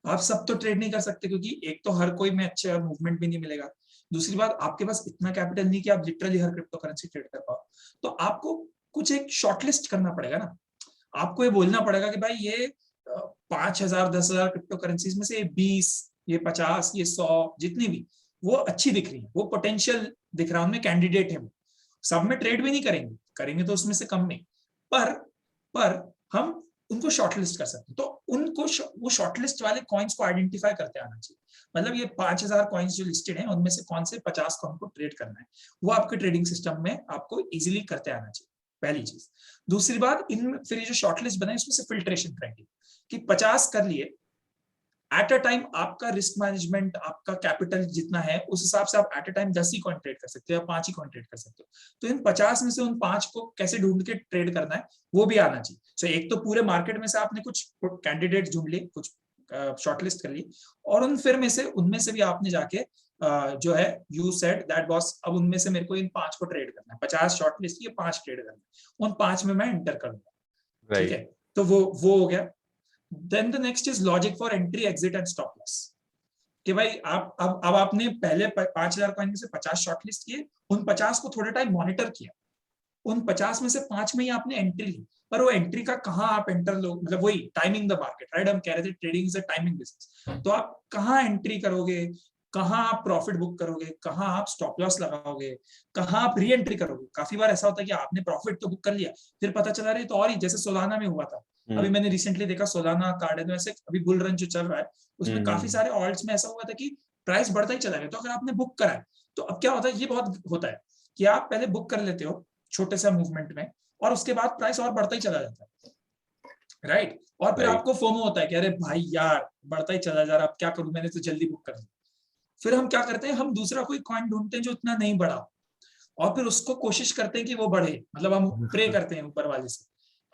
आप सब तो ट्रेड नहीं कर सकते, क्योंकि एक तो हर कोई में अच्छा मूवमेंट भी नहीं मिलेगा, दूसरी बात आपके पास इतना कैपिटल नहीं कि आप लिटरली हर क्रिप्टो करेंसी ट्रेड कर पाओ। तो आपको कुछ एक शॉर्टलिस्ट करना पड़ेगा ना, आपको ये बोलना पड़ेगा कि भाई ये 5,000 10,000 क्रिप्टो करेंसीज में से ये 20, ये 50, ये 100 जितनी भी वो अच्छी दिख रही है, वो पोटेंशियल दिख रहा है, उनमें कैंडिडेट है, वो सब में ट्रेड भी नहीं करेंगे तो उसमें से कम में, पर हम उनको शॉर्टलिस्ट कर सकते हैं। तो उनको वो शॉर्टलिस्ट वाले कॉइन्स को आइडेंटिफाई करते आना चाहिए। मतलब ये 5,000 कॉइन्स जो लिस्टेड हैं उनमें से कौन से 50 को हमको ट्रेड करना है, वो आपके ट्रेडिंग सिस्टम में आपको इजीली करते आना चाहिए, पहली चीज। दूसरी बात, इन फिर ये जो शॉर्टलिस्ट बनाए उसमें से फिल्ट्रेशन करेंगे कि 50 कर लिए एट अ टाइम, आपका रिस्क मैनेजमेंट, आपका कैपिटल जितना है उस हिसाब से आप eight a time 10 he coin trade कर सकते हो या 5 ही कॉइन ट्रेड कर सकते हो। तो इन 50 में से उन 5 को कैसे ढूंढ के ट्रेड करना है वो भी आना चाहिए। सो एक तो पूरे मार्केट में से आपने कुछ कैंडिडेट ढूंढ लिए, कुछ शॉर्टलिस्ट कर लिए, और उनमें से भी आपने जाके जो है यू सेड दैट बॉस, अब उनमें से मेरे को इन 5 को ट्रेड करना है, 50 शॉर्टलिस्ट किए, 5 ट्रेड करना है, उन 5 में मैं एंटर करूंगा, ठीक है। तो वो हो गया। Then the next is logic for entry, exit and stop loss. कि भाई आप अब आपने पहले 5,000 कॉइन में से 50 शॉर्टलिस्ट किए, उन 50 को थोड़े टाइम मॉनिटर किया, उन 50 में से 5 में ही आपने एंट्री ली, पर वो एंट्री का कहाँ आप एंटर लो, मतलब वही टाइमिंग द मार्केट, राइट। हम कह रहे थे trading is a timing business. तो आप कहाँ एंट्री करोगे, कहाँ आप प्रॉफिट बुक करोगे, कहाँ आप स्टॉप लॉस लगाओगे, कहाँ आप री एंट्री करोगे। काफी बार ऐसा होता है कि आपने प्रॉफिट तो बुक कर लिया, फिर पता चला रही तो और ही, जैसे सोलाना में हुआ था, अभी मैंने रिसेंटली देखा सोलाना, कार्डेनो, ऐसे अभी बुल रन जो चल रहा है उसमें काफी सारे ऑल्ट्स में ऐसा हुआ था कि प्राइस बढ़ता ही चला गया। तो अगर आपने बुक करा है तो अब क्या होता है, ये बहुत होता है कि आप पहले बुक कर लेते हो छोटे से मूवमेंट में, और उसके बाद प्राइस और बढ़ता ही चला जाता है, राइट। और फिर आपको फोमो होता है कि अरे भाई यार बढ़ता ही चला जा रहा, अब क्या करूं, मैंने तो जल्दी बुक कर लिया। फिर हम क्या करते हैं, हम दूसरा कोई कॉइन ढूंढते हैं जो इतना नहीं बढ़ा, और फिर उसको कोशिश करते हैं कि वो बढ़े, मतलब हम प्रे करते हैं ऊपर वाले से,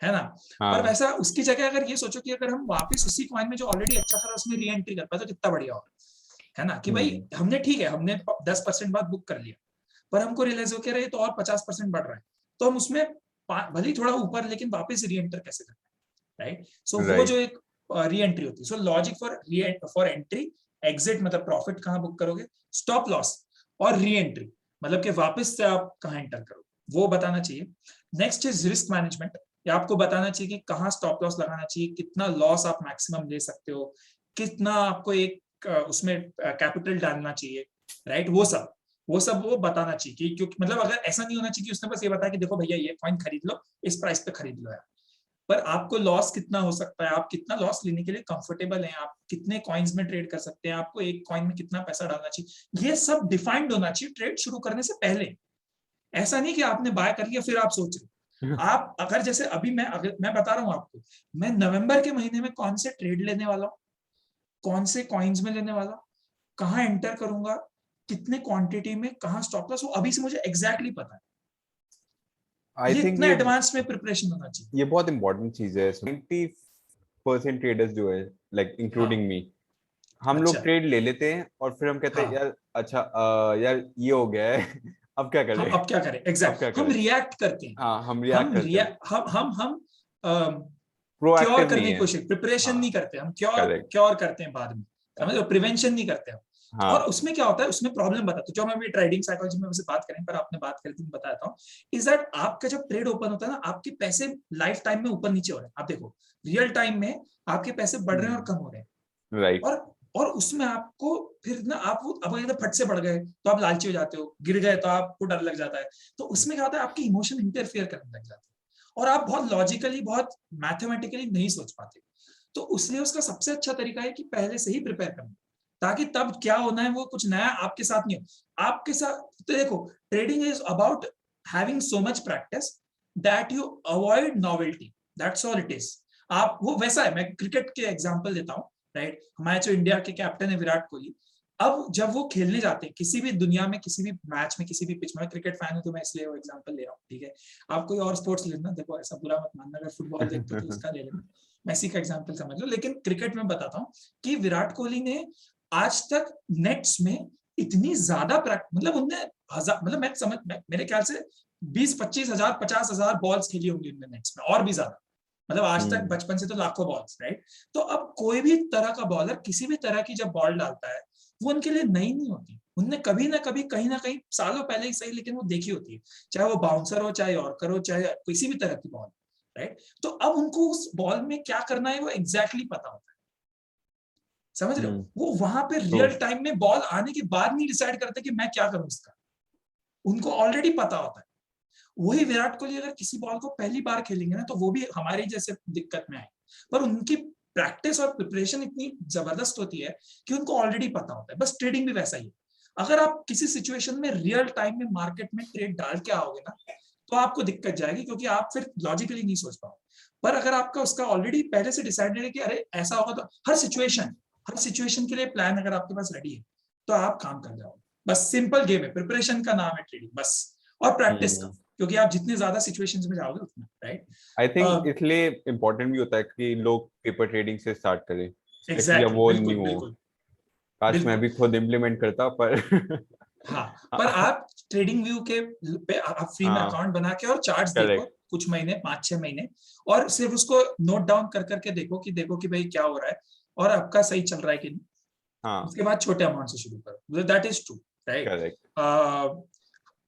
है ना। पर वैसा उसकी जगह अगर ये सोचो कि अगर हम वापस उसी कॉइन में जो ऑलरेडी अच्छा खरा उसमें री एंट्री कर पाए तो कितना बढ़िया होगा, है ना। कि भाई हमने ठीक है, हमने 10% बाद बुक कर लिया, पर हमको रियलाइज हो के रहे तो और 50% बढ़ रहा है, तो हम उसमें भले थोड़ा ऊपर लेकिन वापस री एंटर कैसे करना है, राइट। सो वो जो एक री एंट्री होती है, सो लॉजिक फॉर एंट्री, एग्जिट मतलब प्रॉफिट कहाँ बुक करोगे, स्टॉप लॉस, और री एंट्री मतलब कि वापस से आप कहाँ एंटर करोगे, वो बताना चाहिए। नेक्स्ट इज रिस्क मैनेजमेंट, या आपको बताना चाहिए कि कहाँ स्टॉप लॉस लगाना चाहिए, कितना लॉस आप मैक्सिमम ले सकते हो, कितना आपको एक उसमें कैपिटल डालना चाहिए, राइट। वो बताना चाहिए, क्योंकि मतलब अगर ऐसा नहीं होना चाहिए कि उसने बस ये बताया कि देखो भैया ये कॉइन खरीद लो, इस प्राइस पे खरीद लो यार, पर आपको लॉस कितना हो सकता है, आप कितना लॉस लेने के लिए कंफर्टेबल हैं, आप कितने कॉइन्स में ट्रेड कर सकते हैं, आपको एक कॉइन में कितना पैसा डालना चाहिए, ये सब डिफाइंड होना चाहिए ट्रेड शुरू करने से पहले। ऐसा नहीं कि आपने बाय कर लिया फिर आप सोच रहे। आप अगर जैसे अभी मैं बता रहा हूं आपको, मैं नवंबर के महीने में कौन से ट्रेड लेने वाला हूं, कौन से कॉइन्स में लेने वाला, कहाँ एंटर करूंगा, कितने क्वांटिटी में, कहाँ स्टॉप लॉस, वो अभी से मुझे एग्जैक्टली पता है। आई ये थिंक इतना एडवांस में प्रिपरेशन होना चाहिए। ये बहुत इंपॉर्टेंट चीज है। 90% ट्रेडर्स जो है, लाइक इंक्लूडिंग मी, हम लोग अच्छा, ट्रेड ले लेते हैं और फिर हम कहते हैं हाँ, यार अच्छा यार ये हो गया है अब क्या हम करें। अब क्या करें, अब क्या एग्जैक्ट हम करें। रिएक्ट करते हैं, हाँ, हम रिएक्ट करते हैं, हम क्योर प्रोएक्टिव करने नहीं की है। कोशिश, प्रिपरेशन हाँ, नहीं करते हम, क्योर करेक्ट। क्योर करते हैं बाद में, समझ लो, प्रिवेंशन नहीं करते हम। और हाँ। उसमें क्या होता है, उसमें प्रॉब्लम बताता हूँ, जो मैं भी ट्रेडिंग साइकोलॉजी में वैसे बात करें, पर आपने बात करी थी, मैं बताता हूँ, इज दैट आपका जब ट्रेड ओपन होता है ना, आपके पैसे लाइफ टाइम में ऊपर नीचे हो रहे हैं, आप देखो रियल टाइम में आपके पैसे बढ़ रहे हैं और कम हो रहे हैं, राइट। और उसमें आपको फिर ना, आप अब अगर फट से बढ़ गए तो आप लालची हो जाते हो, गिर गए तो आपको डर लग जाता है, तो उसमें क्या होता है, आपके इमोशन इंटरफेयर करने लग जाते हैं और आप बहुत लॉजिकली, बहुत मैथमेटिकली नहीं सोच पाते। तो इसलिए उसका सबसे अच्छा तरीका है कि पहले से ही प्रिपेयर करना, ताकि तब क्या होना है वो कुछ नया आपके साथ नहीं हो। आपके साथ तो देखो, trading is about having so much practice that you avoid novelty, that's all it is. आप वो वैसा है, मैं क्रिकेट के एग्जांपल देता हूँ, राइट। हमारे जो इंडिया के कैप्टन है विराट कोहली, अब जब वो खेलने जाते हैं किसी भी दुनिया में, किसी भी मैच में, किसी भी पिच में, क्रिकेट फैन हूं तो मैं इसलिए वो एग्जांपल ले रहा हूँ, ठीक है। आप कोई और स्पोर्ट्स लेना, देखो ऐसा बुरा मत मानना, अगर फुटबॉल देखते हो तो उसका ले लेना, मैसी का एग्जांपल समझ लो, लेकिन क्रिकेट में बताता हूँ कि विराट कोहली ने आज तक नेट्स में इतनी ज्यादा मतलब उनने मतलब मैं समझ, मेरे ख्याल से 20-25 हजार 50 हजार बॉल्स खेली होंगी उनने नेट्स में, और भी ज्यादा, मतलब आज तक बचपन से तो लाखों बॉल्स, राइट। तो अब कोई भी तरह का बॉलर किसी भी तरह की जब बॉल डालता है, वो उनके लिए नई नहीं होती, उनने कभी ना कभी, कहीं ना कहीं, सालों पहले ही सही, लेकिन वो देखी होती है, चाहे वो बाउंसर हो, चाहे यॉर्कर हो, चाहे किसी भी तरह की बॉल, राइट। तो अब उनको उस बॉल में क्या करना है वो एग्जैक्टली पता होता है, समझ रहे हो। वो वहां पे रियल टाइम में बॉल आने के बाद नहीं डिसाइड करते कि मैं क्या करूं इसका, उनको ऑलरेडी पता होता है। वही विराट कोहली अगर किसी बॉल को पहली बार खेलेंगे ना, तो वो भी हमारे जैसे दिक्कत में आए, पर उनकी प्रैक्टिस और प्रिपरेशन इतनी जबरदस्त होती है कि उनको ऑलरेडी पता होता है। बस ट्रेडिंग भी वैसा ही है, अगर आप किसी सिचुएशन में रियल टाइम में मार्केट में ट्रेड डाल के आओगे ना, तो आपको दिक्कत जाएगी, क्योंकि आप फिर लॉजिकली नहीं सोच पाओगे। पर अगर आपका उसका ऑलरेडी पहले से डिसाइडेड है कि अरे ऐसा होगा, तो हर सिचुएशन के लिए प्लान अगर आपके पास रेडी है, तो आप काम कर जाओगे। बस सिंपल गेम है, प्रिपरेशन का नाम है ट्रेडिंग, बस, और प्रैक्टिस का, क्योंकि आप जितने ज्यादा सिचुएशंस में जाओगे उतना, राइट। आई थिंक इसलिए इम्पोर्टेंट भी होता है कि लोग पेपर ट्रेडिंग से स्टार्ट करें, स्पेशली जब एग्जैक्टली, वो बिल्कुल न्यू हो। बिल्कुल काश मैं बिल्कुल। भी खुद इम्प्लीमेंट करता, पर हाँ, पर आप ट्रेडिंग व्यू के पे आप फ्री में हाँ, अकाउंट बना के और चार्ट्स देखो करेक्ट। कुछ महीने, 5-6 महीने, और सिर्फ उसको नोट डाउन कर करके देखो कि भाई क्या हो रहा है और आपका सही चल रहा है कि नहीं। हाँ, उसके बाद छोटे अमाउंट से शुरू करो, that is true, right. Correct.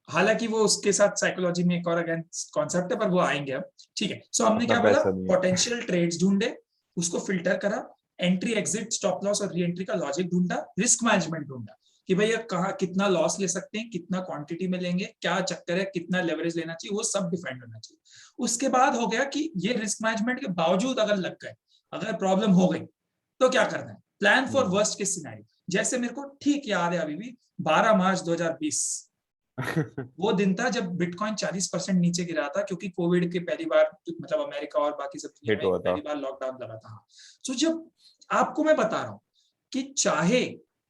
हालांकि वो उसके साथ साइकोलॉजी में एक और अगेन कॉन्सेप्ट है, पर वो आएंगे अब, ठीक है। सो हमने अपना क्या बोला, पैसा नहीं है। पोटेंशियल ट्रेड्स ढूंढे, उसको फिल्टर करा, एंट्री एग्जिट स्टॉप लॉस और री एंट्री का लॉजिक ढूंढा, रिस्क मैनेजमेंट ढूंढा कि भैया कहाँ कितना लॉस ले सकते हैं, कितना क्वांटिटी में लेंगे, क्या चक्कर है, कितना लेवरेज लेना चाहिए, वो सब डिफाइंड होना चाहिए। उसके बाद हो गया कि ये रिस्क मैनेजमेंट के बावजूद अगर लग गए, अगर प्रॉब्लम हो गई, तो क्या करना है, plan for worst case scenario. जैसे मेरे को ठीक याद है अभी भी, 12 मार्च 2020 वो दिन था जब बिटकॉइन 40% नीचे गिरा था, क्योंकि कोविड के पहली बार, मतलब अमेरिका और बाकी सब दुनिया में पहली बार लॉकडाउन लगा था। तो जब आपको मैं बता रहा हूँ कि चाहे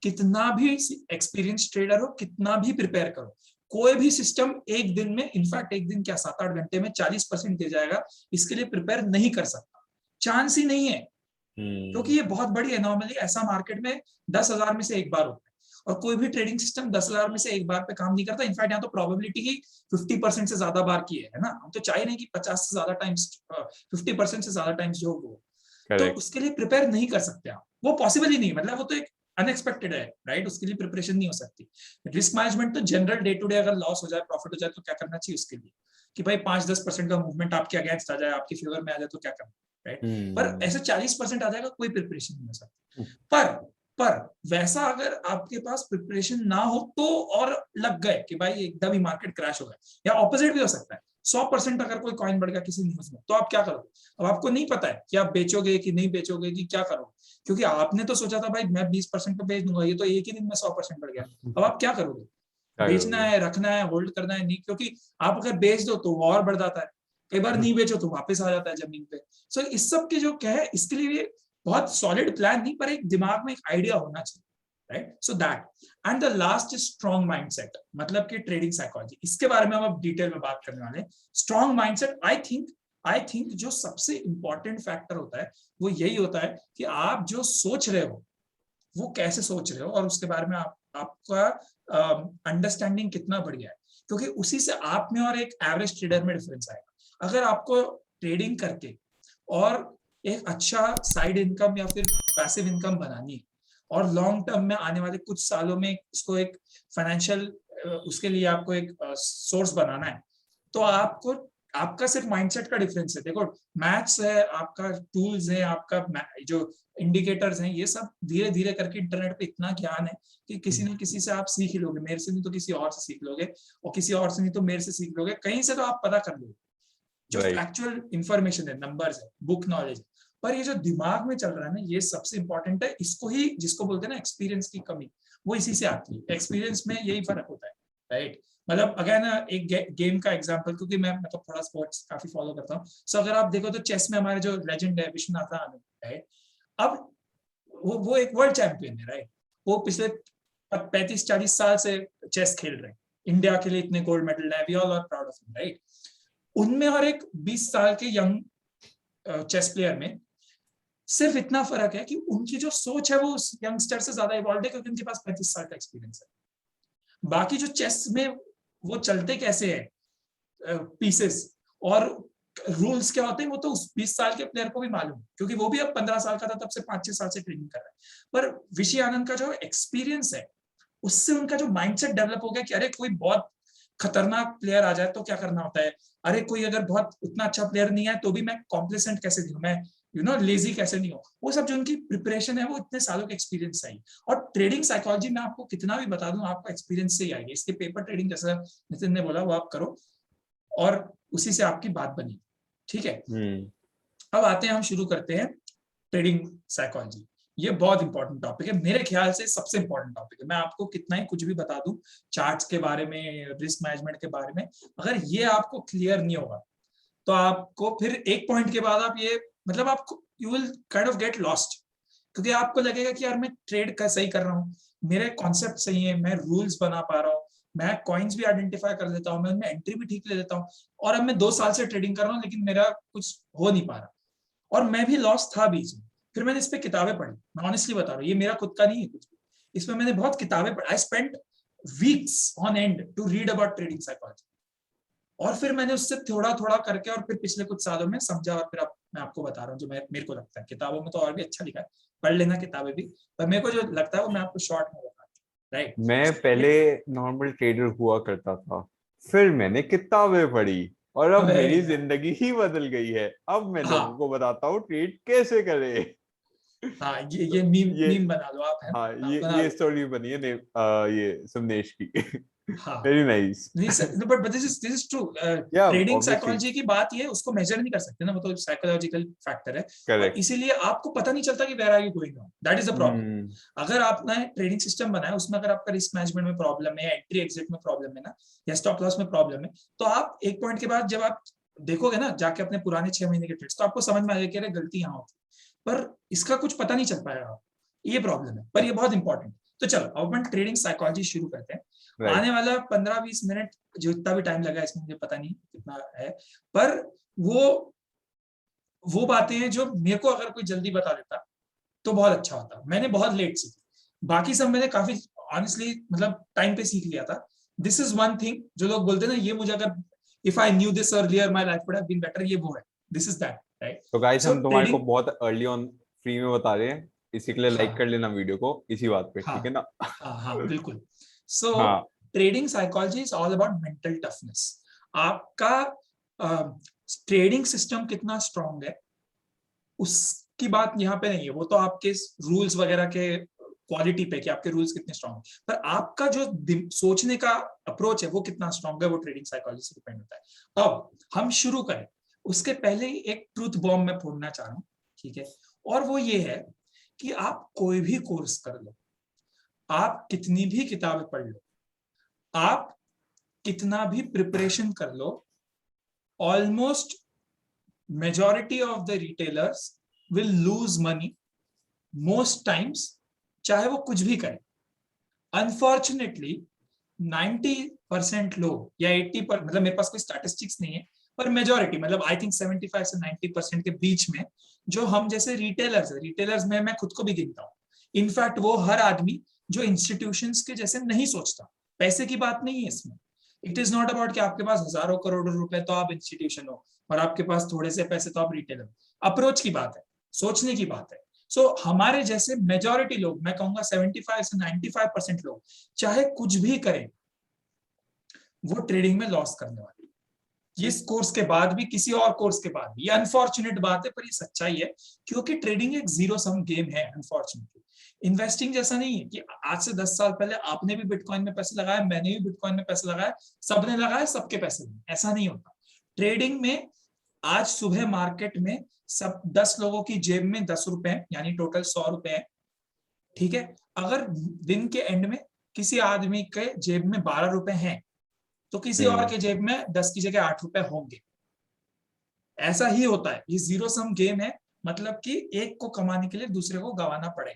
कितना भी एक्सपीरियंस ट्रेडर हो, कितना भी प्रिपेयर करो, कोई भी सिस्टम एक दिन में, इनफैक्ट एक दिन क्या 7-8 घंटे में 40% दे जाएगा, इसके लिए प्रिपेयर नहीं कर सकता, चांस ही नहीं है। क्योंकि ये बहुत बड़ी एनॉमली, ऐसा मार्केट में 10,000 में से एक बार होता है, और कोई भी ट्रेडिंग सिस्टम 10,000 में से एक बार पे काम नहीं करता। इनफैक्ट यहाँ तो प्रोबेबिलिटी की 50% से ज्यादा बार की है ना, हम तो चाह नहीं कि 50 से ज्यादा टाइम्स, 50% से ज्यादा टाइम्स जो हो, तो उसके लिए प्रिपेयर नहीं कर सकते आप, वो पॉसिबल ही नहीं, मतलब वो तो एक अनएक्सपेक्टेड है, राइट। उसके लिए प्रिपरेशन नहीं हो सकती। रिस्क मैनेजमेंट तो जनरल डे टू डे, अगर लॉस हो जाए, प्रॉफिट हो जाए, तो क्या करना चाहिए उसके लिए, कि भाई 5-10% का मूवमेंट आपके अगेंस्ट आ जाए, आपके फेवर में आ जाए, तो क्या करना, राइट। पर ऐसे 40% आ जाएगा, कोई प्रिपरेशन नहीं हो सकती। पर वैसा अगर आपके पास प्रिपरेशन ना हो तो, और लग गए कि भाई एकदम ही मार्केट क्रैश हो गया, या ऑपोजिट भी हो सकता है, 100% अगर कोई कॉइन बढ़ गया किसी न्यूज में, तो आप क्या करोगे? अब आपको नहीं पता है कि आप बेचोगे कि नहीं बेचोगे, कि क्या करोगे, क्योंकि आपने तो सोचा था भाई मैं 20% पे बेच दूंगा, ये तो एक ही दिन में 100% बढ़ गया। अब आप क्या करोगे? बेचना है, रखना है, होल्ड करना है, नहीं, क्योंकि आप अगर बेच दो तो वो और बढ़ जाता है, कई बार नहीं बेचो तो वापस आ जाता है जमीन पे। सो इस सब के जो क्या है, इसके लिए बहुत सॉलिड प्लान नहीं, पर एक दिमाग में एक आइडिया होना चाहिए, right. So that and the last is strong mindset, मतलब कि ट्रेडिंग साइकोलॉजी. इसके बारे में हम अब डिटेल में बात करने वाले हैं. स्ट्रॉन्ग माइंडसेट आई थिंक जो सबसे इंपॉर्टेंट फैक्टर होता है वो यही होता है कि आप जो सोच रहे हो वो कैसे सोच रहे हो और उसके बारे में आपका अंडरस्टैंडिंग कितना बढ़िया है, क्योंकि उसी से आप में और एक एवरेज ट्रेडर में डिफरेंस आएगा. अगर आपको ट्रेडिंग करके और एक अच्छा साइड इनकम या फिर पैसिव इनकम बनानी है और लॉन्ग टर्म में आने वाले कुछ सालों में इसको एक फाइनेंशियल उसके लिए आपको एक सोर्स बनाना है, तो आपका सिर्फ माइंडसेट का डिफरेंस है. देखो मैथ्स है, आपका टूल्स है, आपका जो इंडिकेटर्स हैं, ये सब धीरे धीरे करके इंटरनेट पे इतना ज्ञान है कि किसी न किसी से आप सीख ही लोगे. मेरे से नहीं तो किसी और से सीख लोगे, और किसी और से नहीं तो मेरे से सीख लोगे. कहीं से तो आप पता कर लोगे. जो फैक्चुअल इंफॉर्मेशन है, नंबर्स है, बुक नॉलेज, पर ये जो दिमाग में चल रहा है ना, ये सबसे इंपॉर्टेंट है. इसको ही जिसको बोलते हैं ना एक्सपीरियंस की कमी, वो इसी से आती है. एक्सपीरियंस में यही फर्क होता है, राइट. मतलब अगर ना एक गेम का एग्जांपल, क्योंकि मैं मतलब थोड़ा स्पोर्ट्स काफी फॉलो करता हूँ, सो अगर आप देखो तो चेस में हमारे जो लेजेंड है विश्वनाथन आनंद, राइट. अब वो एक वर्ल्ड चैंपियन है, राइट. वो पिछले 35-40 साल से चेस खेल रहे हैं, इंडिया के लिए इतने गोल्ड मेडल है, we all are proud of him, right. उनमें और एक 20 साल के यंग चेस प्लेयर में सिर्फ इतना फर्क है कि उनकी जो सोच है वो उस यंगस्टर से ज्यादा इवॉल्व है, क्योंकि उनके पास 35 साल का एक्सपीरियंस है. बाकी जो चेस में वो चलते कैसे है पीसेस और रूल्स क्या होते हैं, वो तो उस 20 साल के प्लेयर को भी मालूम है, क्योंकि वो भी अब 15 साल का था तब से 5-6 साल से ट्रेनिंग कर रहा है. पर विशी आनंद का जो एक्सपीरियंस है, उससे उनका जो माइंडसेट डेवलप हो गया कि अरे कोई बहुत खतरनाक प्लेयर आ जाए तो क्या करना होता है, अरे कोई अगर बहुत उतना अच्छा प्लेयर नहीं है तो भी मैं कॉम्प्लिसेंट कैसे नहीं हूं, मैं लेजी कैसे नहीं हो. वो सब जो उनकी प्रिपरेशन है वो इतने सालों के एक्सपीरियंस से आई. और ट्रेडिंग साइकोलॉजी में आपको कितना भी बता दूं, आपको एक्सपीरियंस से ही आएगी. इसके पेपर ट्रेडिंग जैसा नितिन ने बोला वो आप करो और उसी से आपकी बात बनी, ठीक है. अब आते हैं, हम शुरू करते हैं ट्रेडिंग साइकोलॉजी. ये बहुत इंपॉर्टेंट टॉपिक है, मेरे ख्याल से सबसे इंपॉर्टेंट टॉपिक है. मैं आपको कितना ही कुछ भी बता दूं चार्ट्स के बारे में, रिस्क मैनेजमेंट के बारे में, अगर ये आपको क्लियर नहीं होगा तो आपको फिर एक पॉइंट के बाद आप ये मतलब आपको you will kind of get lost, क्योंकि आपको लगेगा कि यार मैं ट्रेड का सही कर रहा हूँ, मेरे कॉन्सेप्ट सही है, मैं रूल्स बना पा रहा हूँ, मैं कॉइन्स भी आइडेंटिफाई कर लेता हूँ, मैं उनमें एंट्री भी ठीक ले लेता हूँ, और अब मैं 2 साल से ट्रेडिंग कर रहा हूँ लेकिन मेरा कुछ हो नहीं पा रहा. और मैं भी लॉस था बीच में. फिर मैंने इस पे किताबें पढ़ी, मैं ऑनेस्टली बता रहा हूँ, ये मेरा खुद का नहीं है कुछ भी, इसमें मैंने बहुत किताबें पढ़ी. I spent weeks on and to read about trading psychology, और फिर मैंने उससे थोड़ा थोड़ा करके और फिर पिछले कुछ सालों में समझा, और फिर मैं आपको बता रहा हूँ जो मेरे को लगता है. किताबों में तो और भी अच्छा लिखा है, पढ़ लेना किताबें भी, पर मेरे को जो लगता है वो मैं आपको शॉर्ट में बता रहा हूँ, राइट. मैं पहले नॉर्मल ट्रेडर हुआ करता था, फिर मैंने किताबें पढ़ी और अब मेरी जिंदगी ही बदल गई है. अब मैं लोगों को बताता हूँ ट्रेड कैसे करें. हाँ, ये मीम बना लो आप. हाँ, ये स्टोरी बनी है ये सुमनेश की. Very nice. But this is true. Trading psychology की बात ये उसको मेजर नहीं कर सकते ना, वो तो साइकोलॉजिकल फैक्टर है, इसीलिए आपको पता नहीं चलता कि where are you going now. That is the problem. अगर आपने ट्रेडिंग सिस्टम बनाया, उसमें अगर आपका रिस्क मैनेजमेंट में प्रॉब्लम है, एंट्री एग्जिट में प्रॉब्लम है ना, या स्टॉप लॉस में प्रॉब्लम है, तो आप एक पॉइंट के बाद जब आप देखोगे ना जाके अपने पुराने 6 महीने के ट्रेड्स, तो आपको समझ में आएगा कि अरे गलती यहाँ होती, पर इसका कुछ पता नहीं चल पाएगा. ये प्रॉब्लम है, पर ये बहुत इंपॉर्टेंट. तो चलो अब अपन ट्रेडिंग साइकोलॉजी शुरू करते हैं. आने वाला 15-20 मिनट, जो इतना भी टाइम लगा इसमें मुझे पता नहीं कितना है, पर वो बातें हैं जो मेरे को अगर कोई जल्दी बता देता तो बहुत अच्छा होता. मैंने बहुत लेट सीखी, बाकी सब मैंने काफी ऑनेस्टली मतलब टाइम पे सीख लिया था. दिस इज वन थिंग जो लोग बोलते हैं ना, ये मुझे अगर if I knew this earlier my life would have been better, ये वो है. This is that, right. तो गाइस हम तुम्हारे को बहुत अर्ली ऑन फ्री में बता रहे हैं, इसी के लिए लाइक कर लेना वीडियो को इसी बात पे, ठीक है ना. हाँ बिल्कुल. सो trading psychology is all about mental toughness. आपका ट्रेडिंग सिस्टम कितना स्ट्रांग है उसकी बात यहाँ पे नहीं है, वो तो आपके रूल्स वगैरह के क्वालिटी पे कि आपके रूल्स कितने स्ट्रांग है, पर आपका जो सोचने का अप्रोच है वो कितना स्ट्रांग है, वो ट्रेडिंग साइकोलॉजी से डिपेंड होता है. अब हम शुरू करें उसके पहले एक ट्रूथ बॉम्ब मैं फोड़ना चाह रहा हूँ, ठीक है, और वो ये है कि आप कोई भी कोर्स कर लो, आप कितनी भी किताबें पढ़ लो, आप कितना भी प्रिपरेशन कर लो, almost majority of the retailers will lose money most times, चाहे वो कुछ भी करें. अनफॉर्चुनेटली 90% लोग या 80 पर, मतलब मेरे पास कोई स्टैटिस्टिक्स नहीं है, पर मेजोरिटी मतलब आई थिंक 75 से 90% के बीच में जो हम जैसे रिटेलर्स में मैं खुद को भी गिनता हूँ, इनफैक्ट वो हर आदमी जो इंस्टीट्यूशंस के जैसे नहीं सोचता। पैसे की बात नहीं है इसमें, इट इज नॉट अबाउट कि आपके पास हजारों करोड़ों रुपए तो आप इंस्टीट्यूशन हो और आपके पास थोड़े से पैसे तो आप रिटेलर हो। अप्रोच की बात है, सोचने की बात है। सो हमारे जैसे मेजोरिटी लोग, मैं कहूंगा 75 से 95% लोग चाहे कुछ भी करें वो ट्रेडिंग में लॉस करने वाले, इस कोर्स के बाद भी, किसी और कोर्स के बाद भी। ये अनफॉर्चुनेट बात है पर ये सच्चाई है, क्योंकि ट्रेडिंग एक जीरो सम गेम है अनफॉर्चुनेटली। इन्वेस्टिंग जैसा नहीं है कि आज से 10 साल पहले आपने भी बिटकॉइन में पैसे लगाया, मैंने भी बिटकॉइन में पैसे लगाया, सबने लगाया, सबके पैसे में, ऐसा नहीं होता। ट्रेडिंग में आज सुबह मार्केट में सब 10 लोगों की जेब में 10 रुपए हैं, यानी टोटल 100 रुपए है, ठीक है। अगर दिन के एंड में किसी आदमी के जेब में 12 रुपए हैं तो किसी और के जेब में 10 की जगह 8 रुपए होंगे। ऐसा ही होता है, ये जीरो सम गेम है, मतलब कि एक को कमाने के लिए दूसरे को गंवाना पड़े।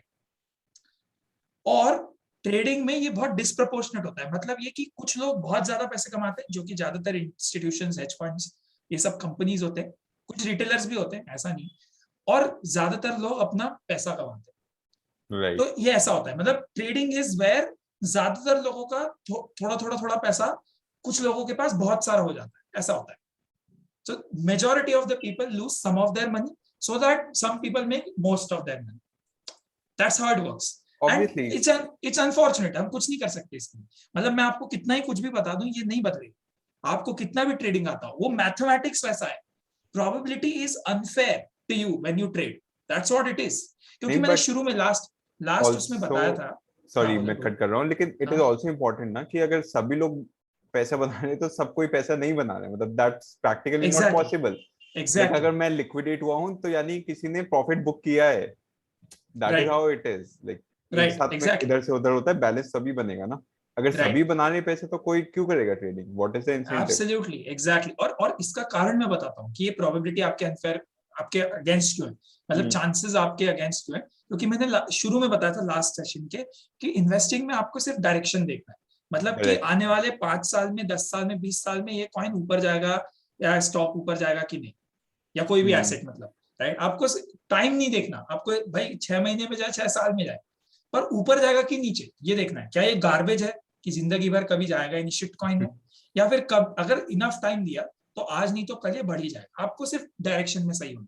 और ट्रेडिंग में ये बहुत डिस्प्रपोर्शनेट होता है, मतलब ये कि कुछ लोग बहुत ज्यादा पैसे कमाते हैं, जो कि ज्यादातर इंस्टीट्यूशंस, हेज फंड्स, ये सब कंपनीज होते हैं, कुछ रिटेलर्स भी होते हैं, ऐसा नहीं, और ज्यादातर लोग अपना पैसा कमाते हैं। राइट। तो ये ऐसा होता है, मतलब ट्रेडिंग इज वेयर ज्यादातर लोगों का थोड़ा पैसा कुछ लोगों के पास बहुत सारा हो जाता है, ऐसा होता है। So majority of the people lose some of their money so that some people make most of their money. That's how it works. Obviously. And it's unfortunate, हम कुछ नहीं कर सकते इसमें। मतलब मैं आपको कितना ही कुछ भी बता दूं, ये नहीं बदलेगा। आपको कितना भी ट्रेडिंग आता हो, वो मैथमेटिक्स वैसा है। Probability is unfair to you when you trade. That's what it is. क्योंकि मैंने शुरू में लास्ट उसमें बताया था। सॉरी मैं कट कर रहा हूँ, लेकिन इट इज ऑल्सो इम्पोर्टेंट ना कि अगर सभी लोग पैसा बना रहे तो सब कोई पैसा नहीं बना रहे, मतलब that's practically not possible. Exactly. अगर मैं लिक्विडेट हुआ हूं तो यानी किसी ने प्रॉफिट बुक किया है, that is how it is. Like इधर से उधर होता है, बैलेंस सभी बनेगा ना। अगर सभी बना रहे पैसे तो कोई क्यों करेगा trading? What is the incentive? Absolutely, exactly. और इसका कारण मैं बताता हूँ कि ये प्रोबेबिलिटी आपके अनफेयर, आपके अगेंस्ट क्यों है, मतलब चांसेस आपके अगेंस्ट क्यों है। क्योंकि मैंने शुरू में बताया था लास्ट सेशन के कि इन्वेस्टिंग में आपको सिर्फ डायरेक्शन देखना है, मतलब कि आने वाले 5 साल में, 10 साल में, 20 साल में ये कॉइन ऊपर जाएगा या स्टॉक ऊपर जाएगा कि नहीं, या कोई भी एसेट, मतलब राइट। आपको टाइम नहीं देखना, आपको भाई 6 महीने में जाए, 6 साल में जाए, पर ऊपर जाएगा कि नीचे ये देखना है। क्या ये गार्बेज है कि जिंदगी भर कभी जाएगा, यानी शिट कॉइन है, या फिर कब अगर इनफ टाइम दिया तो आज नहीं तो कल ये बढ़ ही जाएगा। आपको सिर्फ डायरेक्शन में सही होना,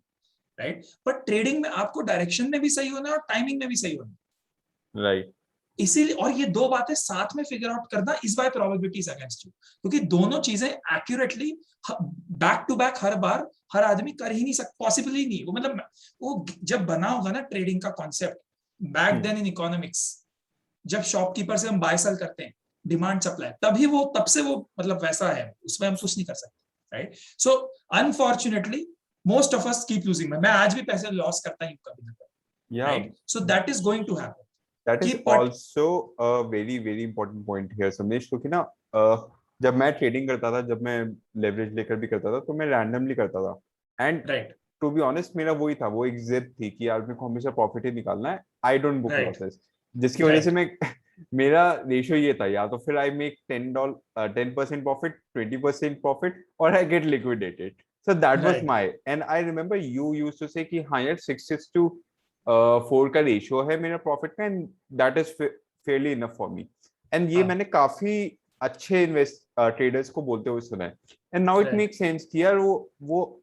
राइट। पर ट्रेडिंग में आपको डायरेक्शन में भी सही होना और टाइमिंग में भी सही होना, राइट। इसीलिए, और ये दो बातें साथ में फिगर आउट करना is by probabilities against you, क्योंकि दोनों चीजें एक्यूरेटली बैक टू बैक हर बार हर आदमी कर ही नहीं सकता, पॉसिबल ही नहीं। वो मतलब वो जब बना होगा ना ट्रेडिंग का concept back then in economics, जब शॉपकीपर से हम बाय सेल करते हैं, डिमांड सप्लाई, तभी वो, तब से वो मतलब वैसा है, उसमें हम कुछ नहीं कर सकते, right. So unfortunately most of us keep losing. मैं आज भी पैसे लॉस करता हूं कभी ना कभी, right. So that is going to happen. That is also a very very important point here, Samesh, क्योंकि ना जब मैं ट्रेडिंग करता था, जब मैं लेवरेज लेकर भी करता था, तो मैं रैंडमली करता था, एंड टू बी ऑनेस्ट मेरा वही था, वो एक जिद थी कि यार मेरे को हमेशा प्रॉफिट ही निकालना है, आई डोंट बुक लॉसेस, जिसकी वजह से मैं मेरा रेशियो ये था, या तो फिर आई मेक 10% प्रॉफिट, 20% प्रॉफिट, और I get liquidated. So that was my, and I remember you used to say कि हाँ यार 6:4 का रेशियो है मेरा प्रॉफिट का, and that is fairly enough for me. And ये मैंने काफी अच्छे ट्रेडर्स को बोलते हुए सुना है, and now it make sense कि यार वो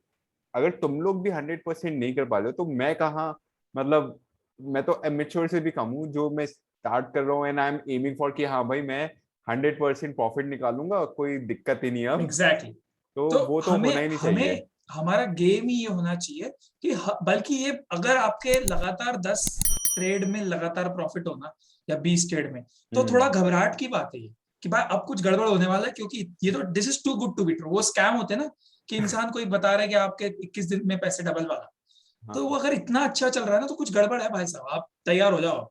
अगर तुम लोग भी 100% नहीं कर पा रहे हो तो मैं कहाँ, मतलब मैं तो एमेच्योर से भी कम हूँ जो मैं स्टार्ट कर रहा हूँ, and I am aiming for कि हाँ भाई मैं 100% प्रॉफिट निकालूंगा, कोई दिक्कत ही नहीं है। एग्जैक्टली। तो वो तो होना ही नहीं चाहिए। हमारा गेम ही ये होना चाहिए कि बल्कि ये अगर आपके लगातार 10 ट्रेड में लगातार प्रॉफिट होना या 20 ट्रेड में, तो थोड़ा घबराहट की बात है ये कि भाई अब कुछ गड़बड़ होने वाला है, क्योंकि ये तो this is too good to be true. वो स्कैम होते हैं ना कि इंसान कोई बता रहा है कि आपके 21 दिन में पैसे डबल वाला, तो वो अगर इतना अच्छा चल रहा है ना तो कुछ गड़बड़ है भाई साहब, आप तैयार हो जाओ,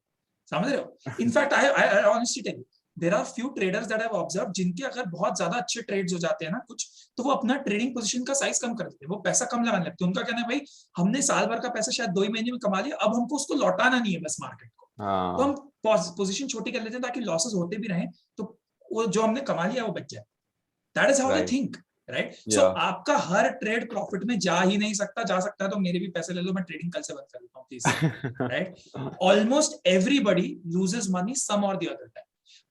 समझ रहे हो। In fact I honestly tell you, there are few traders that I have observed, जिनके अगर बहुत ज्यादा अच्छे ट्रेड्स हो जाते हैं ना कुछ, तो वो अपना ट्रेडिंग पोजीशन का साइज कम कर देते हैं, वो पैसा कम लगाने लगते हैं। उनका कहना है भाई हमने साल भर का पैसा शायद 2 ही महीने में कमा लिया, अब हमको उसको लौटाना नहीं है बस मार्केट को, तो हम पोजीशन छोटी कर लेते हैं ताकि लॉसेस होते भी रहें, तो वो जो हमने कमा लिया वो बच जाए। That is how they think, right? So आपका हर ट्रेड प्रॉफिट में जा ही नहीं सकता, जा सकता है तो मेरे भी पैसे ले लो, मैं ट्रेडिंग कल से बंद कर देता हूँ please, right? Almost everybody loses money some और द अदर टाइम,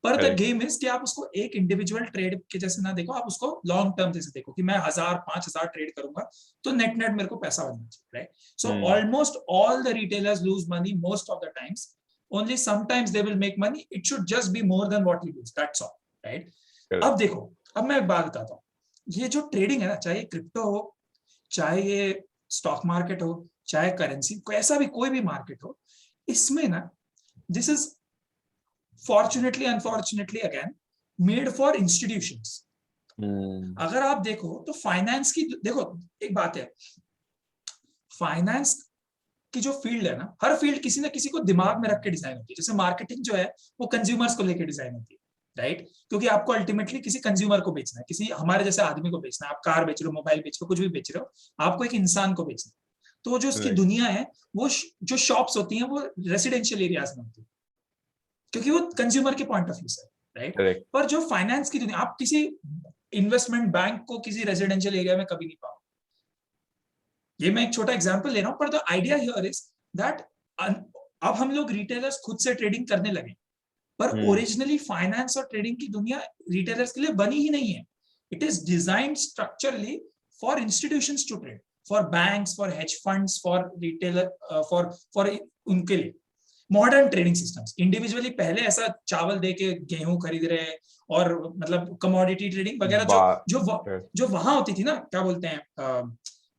पर द गेम इज कि आप उसको एक इंडिविजुअल ट्रेड के जैसे ना देखो, आप उसको लॉन्ग टर्म जैसे देखो कि मैं 1000-5000 ट्रेड करूंगा तो नेट नेट मेरे को पैसा बनना चाहिए, right? So almost all the retailers loose money most of the times, only sometimes they will make money, it should just be more than what you lose, that's all, right? अब देखो, अब मैं एक बात बताता हूँ, ये जो ट्रेडिंग है ना, चाहे क्रिप्टो हो, चाहे ये स्टॉक मार्केट हो, चाहे करेंसी, कैसा भी कोई भी मार्केट हो, इसमें ना this is fortunately unfortunately again made for institutions. अगर आप देखो तो फाइनेंस की, देखो एक बात है, फाइनेंस की जो फील्ड है ना, हर फील्ड किसी ना किसी को दिमाग में रख के डिजाइन होती है। जैसे मार्केटिंग जो है वो कंज्यूमर्स को लेकर डिजाइन होती है, राइट? क्योंकि आपको अल्टीमेटली किसी कंज्यूमर को बेचना है, किसी हमारे जैसे आदमी को बेचना है। आप कार बेच रहे हो, मोबाइल बेच रहे हो, कुछ भी बेच रहे हो, आपको एक इंसान को बेचना है। तो जो उसकी दुनिया है, वो जो शॉप्स होती हैं वो रेसिडेंशियल एरियाज में होती है, क्योंकि वो कंज्यूमर के पॉइंट ऑफ व्यू से, राइट? पर जो फाइनेंस की दुनिया, आप किसी इन्वेस्टमेंट बैंक को किसी रेसिडेंशियल एरिया में कभी नहीं पाओ। ये मैं एक छोटा एग्जांपल ले रहा हूं, पर the idea here is that अब हम लोग रिटेलर्स खुद से ट्रेडिंग करने लगे, पर ओरिजिनली फाइनेंस और ट्रेडिंग की दुनिया रिटेलर्स के लिए बनी ही नहीं है। It is designed structurally for institutions to trade, for banks, for hedge funds, for retailer, for उनके लिए मॉडर्न ट्रेडिंग सिस्टम्स। इंडिविजुअली पहले ऐसा चावल दे के गेहूं खरीद रहे और मतलब कमोडिटी ट्रेडिंग वगैरह जो वहां होती थी ना, क्या बोलते हैं,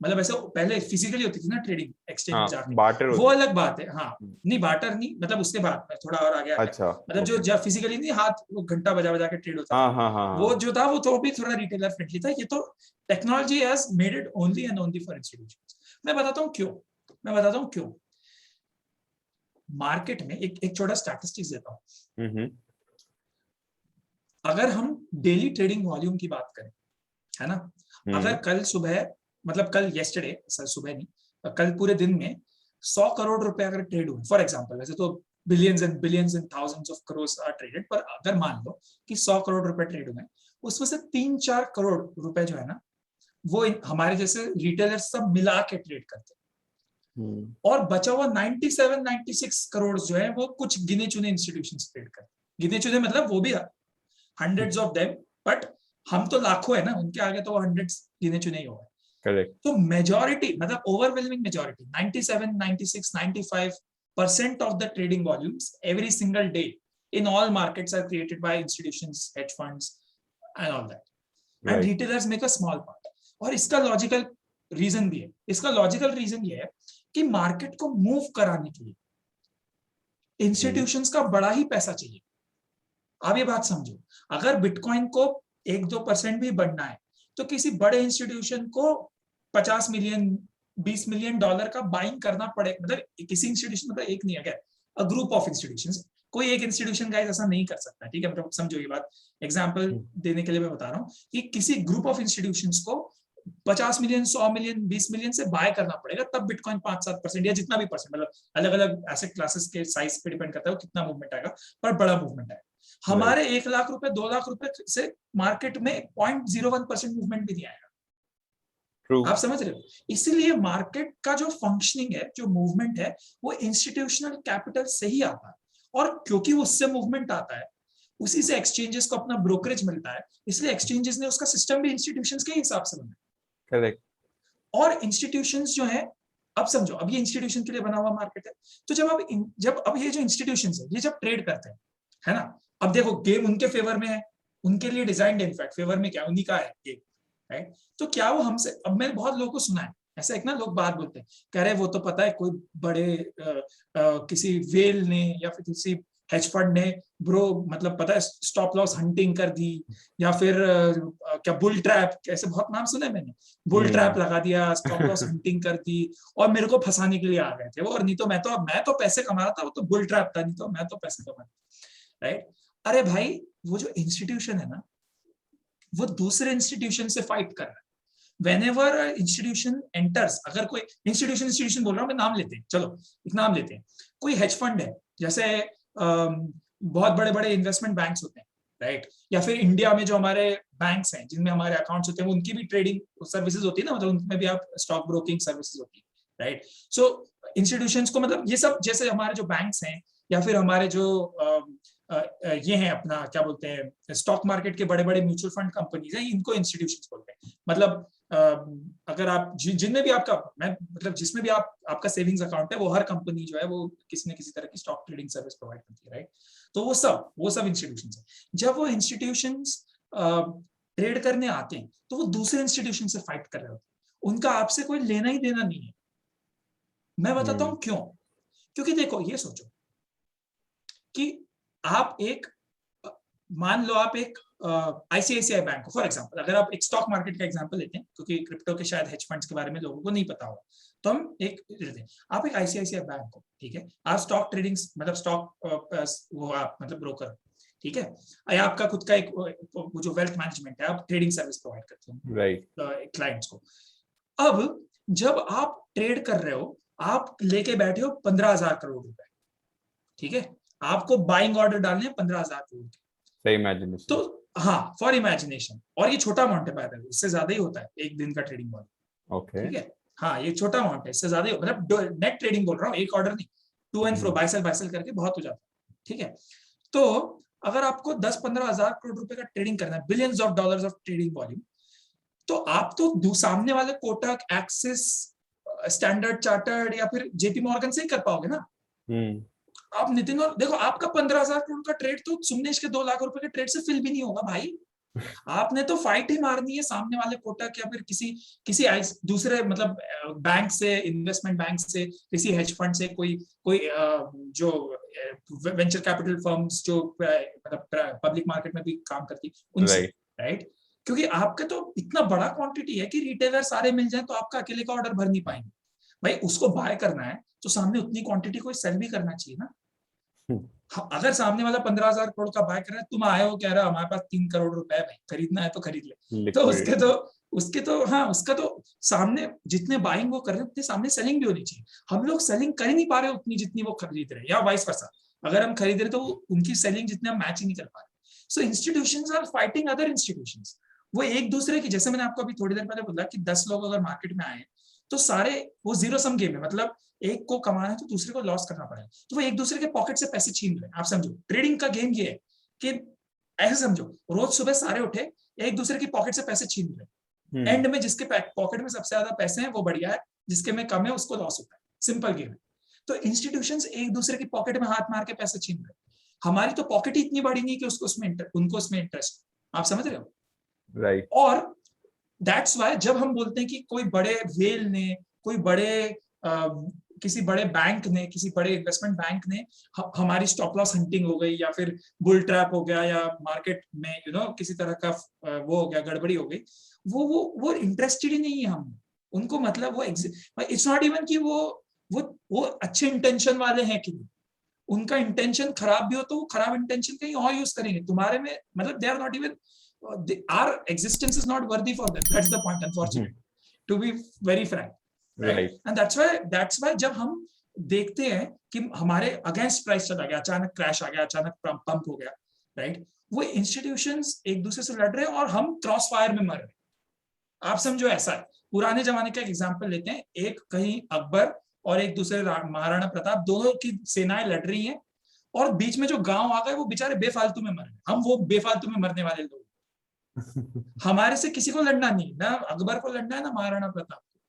मतलब ऐसे पहले फिजिकली होती थी ना ट्रेडिंग एक्सचेंज में जाके, वो अलग बात है। हाँ, नहीं बाटर नहीं, मतलब उसके बाद थोड़ा और आगे अच्छा, मतलब जो जब फिजिकली नहीं, हाथ वो घंटा बजा बजा के ट्रेड होता था, वो जो था वो तो भी थोड़ा रिटेलर फ्रेंडली था। ये तो technology has made it only and only for institutions. मैं बताता हूँ क्यों। मार्केट में एक छोटा स्टैटिस्टिक्स देता हूँ। अगर हम डेली ट्रेडिंग वॉल्यूम की बात करें, है ना, अगर कल सुबह, मतलब कल येस्टरडे, सर सुबह नहीं, कल पूरे दिन में 100 करोड़ रुपए अगर ट्रेड हुए, फॉर एग्जांपल, वैसे तो billions and thousands of crores are traded, पर अगर मान लो कि 100 करोड़ रुपए ट्रेड हुए, उसमें से 3-4 करोड़ रुपए जो है ना, वो हमारे जैसे रिटेलर्स सब मिला के ट्रेड करते हैं, और बचा हुआ 97-96 करोड़ जो है वो कुछ गिने चुने इंस्टीट्यूशंस ट्रेड करते हैं। गिने चुने मतलब वो भी हंड्रेड्स ऑफ देम, बट हम तो लाखों है ना, उनके आगे तो हंड्रेड्स गिने चुने ही होगा। करेक्ट। तो मेजॉरिटी, मतलब overwhelming majority, 97, 96, 95% of the trading volumes every single day in all markets are created by institutions, hedge funds and all that, and retailers make a small part। और इसका लॉजिकल रीजन भी है। इसका logical reason ये है कि market को move कराने के लिए इंस्टीट्यूशंस का बड़ा ही पैसा चाहिए। आप ये बात समझो, अगर बिटकॉइन को 1-2% भी बढ़ना है तो किसी बड़े इंस्टीट्यूशन को 50 मिलियन 20 मिलियन डॉलर का बाइंग करना पड़े। मतलब किसी इंस्टीट्यूशन, मतलब एक नहीं है, अ ग्रुप ऑफ इंस्टीट्यूशंस, कोई एक इंस्टीट्यूशन गाइस ऐसा नहीं कर सकता, ठीक है? मतलब समझो ये बात, एग्जांपल देने के लिए मैं बता रहा हूँ कि किसी ग्रुप ऑफ इंस्टीट्यूशंस को 50 मिलियन 100 मिलियन 20 मिलियन से बाय करना पड़ेगा, तब बिटकॉइन 5-7% या जितना भी परसेंट, मतलब अलग अलग एसेट क्लासेस के साइज पे डिपेंड करता है कितना मूवमेंट आएगा, पर बड़ा मूवमेंट है। हमारे 1 लाख रुपए 2 लाख रुपए से मार्केट में 0.01% मूवमेंट भी नहीं आएगा। आप समझ रहे हो? इसलिए मार्केट का जो फंक्शनिंग है, जो मूवमेंट है, वो इंस्टीट्यूशनल कैपिटल से ही आता है, और क्योंकि उससे मूवमेंट आता है, उसी से एक्सचेंजेस को अपना ब्रोकरेज मिलता है, इसलिए एक्सचेंजेस ने उसका सिस्टम भी इंस्टीट्यूशंस के हिसाब से बनाया। करेक्ट। और इंस्टीट्यूशंस जो है, अब समझो, अब ये इंस्टीट्यूशन के लिए बना हुआ मार्केट है, तो जब अब ये जो इंस्टीट्यूशंस है, ये जब ट्रेड करते हैं, है ना, अब देखो गेम उनके फेवर में है, उनके लिए डिजाइन्ड, इनफैक्ट फेवर में क्या उन्हीं का है गेम, राइट? तो क्या वो हमसे, अब मैंने बहुत लोगों को सुना है ऐसा, एक ना लोग बात बोलते हैं, कह रहे वो तो पता है कोई बड़े किसी वेल ने या फिर किसी हेज फंड ने ब्रो, मतलब पता है स्टॉप लॉस हंटिंग कर दी, या फिर क्या बुल ट्रैप, ऐसे बहुत नाम सुने मैंने, बुल ट्रैप लगा दिया, स्टॉप लॉस हंटिंग कर दी, और मेरे को फंसाने के लिए आ गए थे वो, और नहीं तो मैं तो पैसे कमा रहा था, वो तो बुल ट्रैप था, नहीं तो मैं तो पैसे कमा रहा, राइट? अरे भाई, वो जो इंस्टीट्यूशन है ना, वो दूसरे इंस्टीट्यूशन से फाइट कर रहा है। Whenever institution enters, अगर कोई इंस्टीट्यूशन बोल रहा हूँ मैं, नाम लेते हैं, चलो एक नाम लेते हैं, कोई हेज फंड है, जैसे बहुत बड़े बड़े इन्वेस्टमेंट बैंक्स होते हैं, राइट, या फिर इंडिया में जो हमारे बैंक्स हैं जिनमें हमारे अकाउंट्स होते हैं, उनकी भी ट्रेडिंग सर्विसेज होती है ना, मतलब उनमें भी आप स्टॉक ब्रोकिंग सर्विसेज होती है, राइट। सो इंस्टीट्यूशंस को मतलब ये सब, जैसे हमारे जो बैंक्स हैं या फिर हमारे जो ये हैं अपना क्या बोलते हैं स्टॉक मार्केट के बड़े बड़े म्यूचुअल फंड कंपनीज हैं, इनको इंस्टीट्यूशंस बोलते हैं। मतलब अगर आप जिनमें भी आपका मतलब जिसमें भी आपका सेविंग्स अकाउंट है, वो हर कंपनी जो है वो किसी न किसी तरह की स्टॉक ट्रेडिंग सर्विस प्रोवाइड करती है, राइट। तो वो सब इंस्टीट्यूशंस है। जब वो इंस्टीट्यूशंस ट्रेड करने आते हैं तो वो दूसरे इंस्टीट्यूशन से फाइट कर रहे होते हैं, उनका आपसे कोई लेना ही देना नहीं है। मैं बताता हूं क्यों। क्योंकि देखो, ये सोचो कि आप एक, मान लो आप एक आईसीआईसीआई बैंक को फॉर एग्जांपल, अगर आप एक स्टॉक मार्केट का एग्जांपल लेते हैं, क्योंकि क्रिप्टो के शायद हेज फंड्स के बारे में लोगों को नहीं पता होगा, तो हम एक लेते हैं, आप एक आईसीआईसीआई बैंक को, ठीक है, आप स्टॉक ट्रेडिंग मतलब स्टॉक वो आप मतलब ब्रोकर, ठीक है, या आपका खुद का एक वो जो वेल्थ मैनेजमेंट है, आप ट्रेडिंग सर्विस प्रोवाइड करते हो राइट क्लाइंट्स को। अब जब आप ट्रेड कर रहे हो, आप लेके बैठे हो 15,000 करोड़ रुपए, ठीक है, आपको बाइंग ऑर्डर डालने हैं 15,000 करोड़ के। सही इमेजिनेशन। तो हाँ, फॉर इमेजिनेशन, और ये छोटा अमाउंट है, बाय इससे ज्यादा ही होता है एक दिन का ट्रेडिंग वॉल्यूम, ओके ठीक है, हाँ ये छोटा अमाउंट है, इससे ज्यादा ही, मतलब नेट ट्रेडिंग बोल रहा हूँ, एक ऑर्डर नहीं, to and fro, buy sell करके बहुत हो जाता है, ठीक है। तो अगर आपको 10-15 हजार करोड़ रुपए का ट्रेडिंग करना है, billions of dollars of trading volume, तो आप तो सामने वाले कोटक, एक्सिस, स्टैंडर्ड चार्टर्ड या फिर जेपी मॉर्गन से ही कर पाओगे ना। आप नितिन, और देखो आपका 15,000 करोड़ का ट्रेड तो सुमनेश के 2 लाख रुपए के ट्रेड से फिल भी नहीं होगा भाई। आपने तो फाइट ही मारनी है सामने वाले कोटक या फिर किसी दूसरे मतलब बैंक से, इन्वेस्टमेंट बैंक से, किसी हेज फंड से, कोई जो वेंचर कैपिटल फर्म्स जो मतलब पब्लिक मार्केट में भी काम करती, उनसे, राइट। क्योंकि आपका तो इतना बड़ा क्वांटिटी है कि रिटेलर सारे मिल जाए तो आपका अकेले का ऑर्डर भर नहीं पाएंगे भाई। उसको बाय करना है तो सामने उतनी क्वांटिटी को सेल भी करना चाहिए ना। अगर सामने वाला 15,000 करोड़ का बाय कर रहा है, तुम आए हो कह रहे हो हमारे पास 3 करोड़ रुपए है भाई, खरीदना है तो खरीद ले, तो उसके तो हाँ, उसका तो सामने जितने बाइंग वो कर रहे हैं उतने सामने सेलिंग भी होनी चाहिए। हम लोग सेलिंग कर ही नहीं पा रहे उतनी जितनी वो खरीद रहे हैं, या वाइस वर्सा, अगर हम खरीद रहे तो उनकी सेलिंग जितने हम मैच ही नहीं कर पा रहे। So institutions are fighting other institutions. वो एक दूसरे की, जैसे मैंने आपको अभी थोड़ी देर पहले बोला कि 10 लोग अगर मार्केट में आए तो सारे वो जीरो सम गेम है, मतलब एक को कमाना है तो दूसरे को लॉस करना पड़ेगा, तो वो एक दूसरे के पॉकेट से पैसे छीन रहे हैं। आप समझो ट्रेडिंग का गेम ये है कि ऐसे समझो, रोज सुबह सारे उठे, एक दूसरे की पॉकेट से पैसे छीन रहे हैं, एंड में जिसके पॉकेट में सबसे ज्यादा पैसे हैं वो बढ़िया है, जिसके में कम है उसको लॉस होता है, सिंपल गेम है। तो इंस्टीट्यूशंस एक दूसरे की पॉकेट में हाथ मार के पैसे छीन रहे हैं। हमारी तो पॉकेट ही इतनी बड़ी नहीं कि उनको उसमें इंटरेस्ट, आप समझ रहे हो, राइट। और दैट्स वाई जब हम बोलते हैं कि कोई बड़े वेल ने, कोई बड़े किसी बड़े बैंक ने, किसी बड़े इन्वेस्टमेंट बैंक ने हमारी स्टॉप लॉस हंटिंग हो गई, या फिर बुल ट्रैप हो गया, या मार्केट में किसी तरह का वो हो गया, गड़बड़ी हो गई, वो इंटरेस्टेड ही नहीं है हम उनको, मतलब वो इट्स नॉट इवन कि वो अच्छे इंटेंशन वाले हैं कि उनका इंटेंशन खराब भी हो तो वो खराब इंटेंशन कहीं और यूज करेंगे तुम्हारे में, मतलब they are not even, our existence is not worthy for them. That's the point, unfortunately, to be very frank, right? And that's why जब हम देखते हैं कि हमारे अगेंस्ट प्राइस चला गया, अचानक क्रैश आ गया, अचानक पंप हो गया, राइट, वो इंस्टीट्यूशंस एक दूसरे से लड़ रहे हैं और हम क्रॉस फायर में मर रहे हैं। आप समझो ऐसा है, पुराने जमाने का एग्जाम्पल लेते हैं, एक कहीं अकबर और एक दूसरे महाराणा प्रताप, दोनों की सेनाएं लड़ रही हैं और बीच में जो गांव आ गए वो बेचारे बेफालतू में मर रहे हैं। हम वो बेफालतू में मरने वाले लोग, हमारे से किसी को लड़ना नहीं, ना अकबर को लड़ना है ना महाराणा प्रताप को,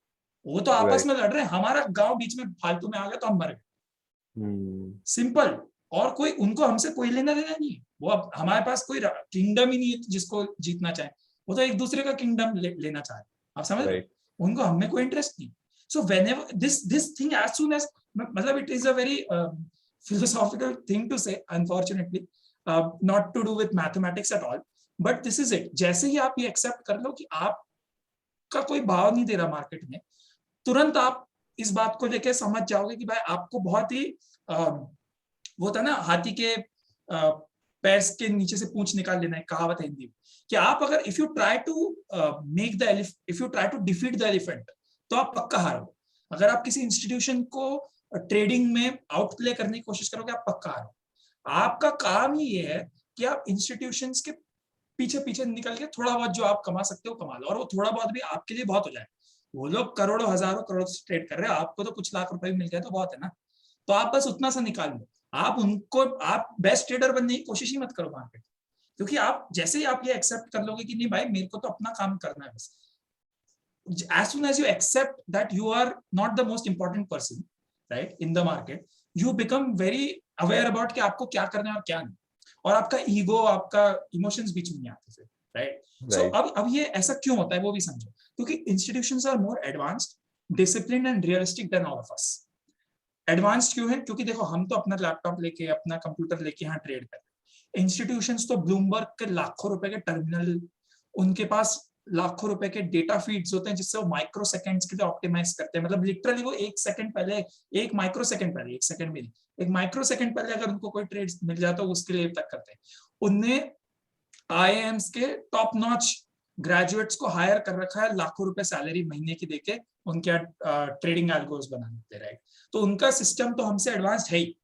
वो तो आपस में लड़ रहे हैं, हमारा गांव बीच में फालतू में आ गया तो हम मर गए, सिंपल। और कोई उनको हमसे कोई लेना देना नहीं है, वो अब हमारे पास कोई किंगडम ही नहीं है जिसको जीतना चाहे, वो तो एक दूसरे का किंगडम लेना चाहे, आप समझ रहे, उनको हमें कोई इंटरेस्ट नहीं। So whenever this thing as soon as, मतलब it is a very philosophical thing to say, unfortunately, not to do with mathematics at all, but this is it. जैसे ही आप ये एक्सेप्ट कर लो कि आपका कोई भाव नहीं दे रहा मार्केट में, तुरंत आप इस बात को लेके समझ जाओगे कि भाई आपको बहुत ही वो था ना, हाथी के पैर के नीचे से पूंछ निकाल लेना, है कहावत है हिंदी में, कि आप अगर if you try to defeat the elephant तो आप पक्का हारोगे। अगर आप किसी इंस्टीट्यूशन को ट्रेडिंग में आउट प्ले करने की कोशिश करोगे आप पक्का हारोगे। आपका काम ही ये है कि आप इंस्टीट्यूशंस के पीछे पीछे निकल के थोड़ा बहुत जो आप कमा सकते हो कमा लो, और वो थोड़ा बहुत भी आपके लिए बहुत हो जाए। वो लोग करोड़ों हजारों करोड़ से ट्रेड कर रहे हैं, आपको तो कुछ लाख रुपए भी मिल गए तो बहुत है ना। तो आप बस उतना सा निकाल लो। आप बेस्ट ट्रेडर बनने की कोशिश ही मत करो मार्केट, क्योंकि आप जैसे ही आप ये एक्सेप्ट कर लोगे कि नहीं भाई मेरे को तो अपना काम करना है बस, as soon as you accept that you are not the most important person, right, in the market, you become very aware about कि आपको क्या करना है और क्या नहीं, और आपका ईगो, आपका इमोशंस बीच में नहीं आते फिर, राइट। सो अब ये ऐसा क्यों होता है वो भी समझो, क्योंकि institutions are more advanced, disciplined and realistic than all of us. Advanced क्यों है? क्योंकि देखो हम तो अपना लैपटॉप लेके, अपना कंप्यूटर लेके यहाँ ट्रेड कर रहे हैं। इंस्टीट्यूशंस तो ब्लूमबर्ग के लाखों रुपए के टर्मिनल, उनके पास लाखों रुपए के डेटा फीड्स होते हैं जिससे वो माइक्रो सेकंड्स के लिए ऑप्टिमाइज करते हैं। मतलब लिटरली वो एक सेकंड पहले, एक माइक्रो सेकंड पहले, एक सेकंड में नहीं, एक माइक्रो सेकंड पहले अगर उनको कोई ट्रेड मिल जाता है उसके लिए तक करते हैं। उनने आईआईएम्स के टॉप नॉच ग्रेजुएट्स को हायर कर रखा है, लाखों रुपए सैलरी महीने की देके उनके ट्रेडिंग एल्गोस बनाते, राइट। तो उनका सिस्टम तो हमसे एडवांस्ड है ही,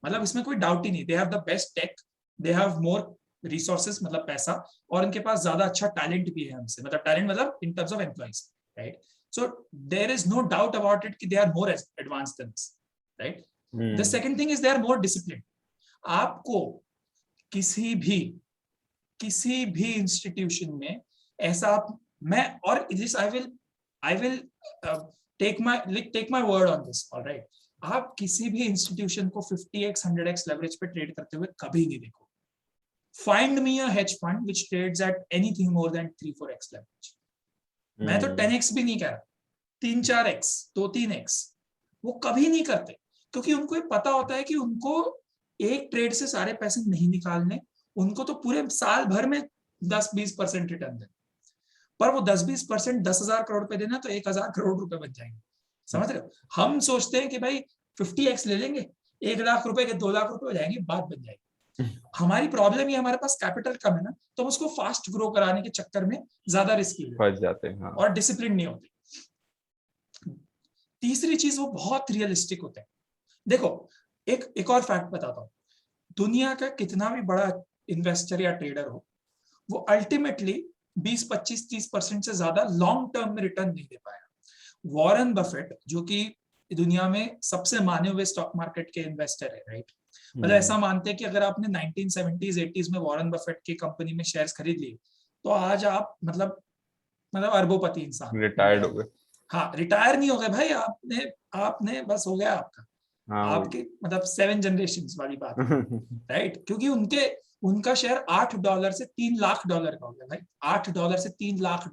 मतलब इसमें कोई डाउट ही नहीं। They have the best tech, they have more resources, मतलब पैसा, और इनके पास ज्यादा अच्छा टैलेंट भी है हमसे, मतलब टैलेंट मतलब in terms of employees, right. So there is no doubt about it कि they are more advanced than us, right. The second thing is they are more discipline. आपको किसी भी इंस्टीट्यूशन में ऐसा मैं, और this I will take my word on this, alright. आप किसी भी इंस्टीट्यूशन को 50x 100x लेवरेज पे ट्रेड करते हुए कभी नहीं देखो। Find me a hedge fund which trades at anything more than 3-4x leverage. मैं तो 10x भी नहीं कह रहा, 3-4x, 2-3x वो कभी नहीं करते, क्योंकि उनको ये पता होता है कि उनको एक ट्रेड से सारे पैसे नहीं निकालने, उनको तो पूरे साल भर में 10-20% रिटर्न देना। पर वो 10-20% 10,000 करोड़ रुपए देना तो 1,000 करोड़ रुपए बच जाएंगे, समझ रहे हो। हम सोचते हैं कि भाई 50x ले लेंगे, 1 लाख रुपए के 2 लाख रुपए हो जाएंगे, बात बन जाएगी। हमारी प्रॉब्लम ये, हमारे पास कैपिटल कम है ना, तो हम उसको फास्ट ग्रो कराने के चक्कर में ज्यादा रिस्की फंस जाते हैं, हाँ। और डिसिप्लिन नहीं होते। तीसरी चीज, वो बहुत रियलिस्टिक होते हैं। देखो एक और फैक्ट बताता हूँ, दुनिया का कितना भी बड़ा इन्वेस्टर या ट्रेडर हो, वो अल्टीमेटली 20-25-30% से ज्यादा लॉन्ग टर्म में रिटर्न नहीं दे पाया। वॉरेन बफेट, जो कि दुनिया में सबसे माने हुए स्टॉक मार्केट के इन्वेस्टर है, राइट, मतलब ऐसा मानते हैं कि अगर आपने 1970s 80s में वॉरेन बफेट की कंपनी में शेयर्स खरीद लिए तो आज आप मतलब अरबोपति इंसान, रिटायर्ड हो गए। हाँ, रिटायर नहीं हो गए भाई, आपने बस हो गया आपका, हाँ, आपके मतलब 7 जनरेशंस वाली बात, राइट। क्योंकि उनका शेयर $8 से $3 लाख का हो गया भाई, $8 से $3 लाख,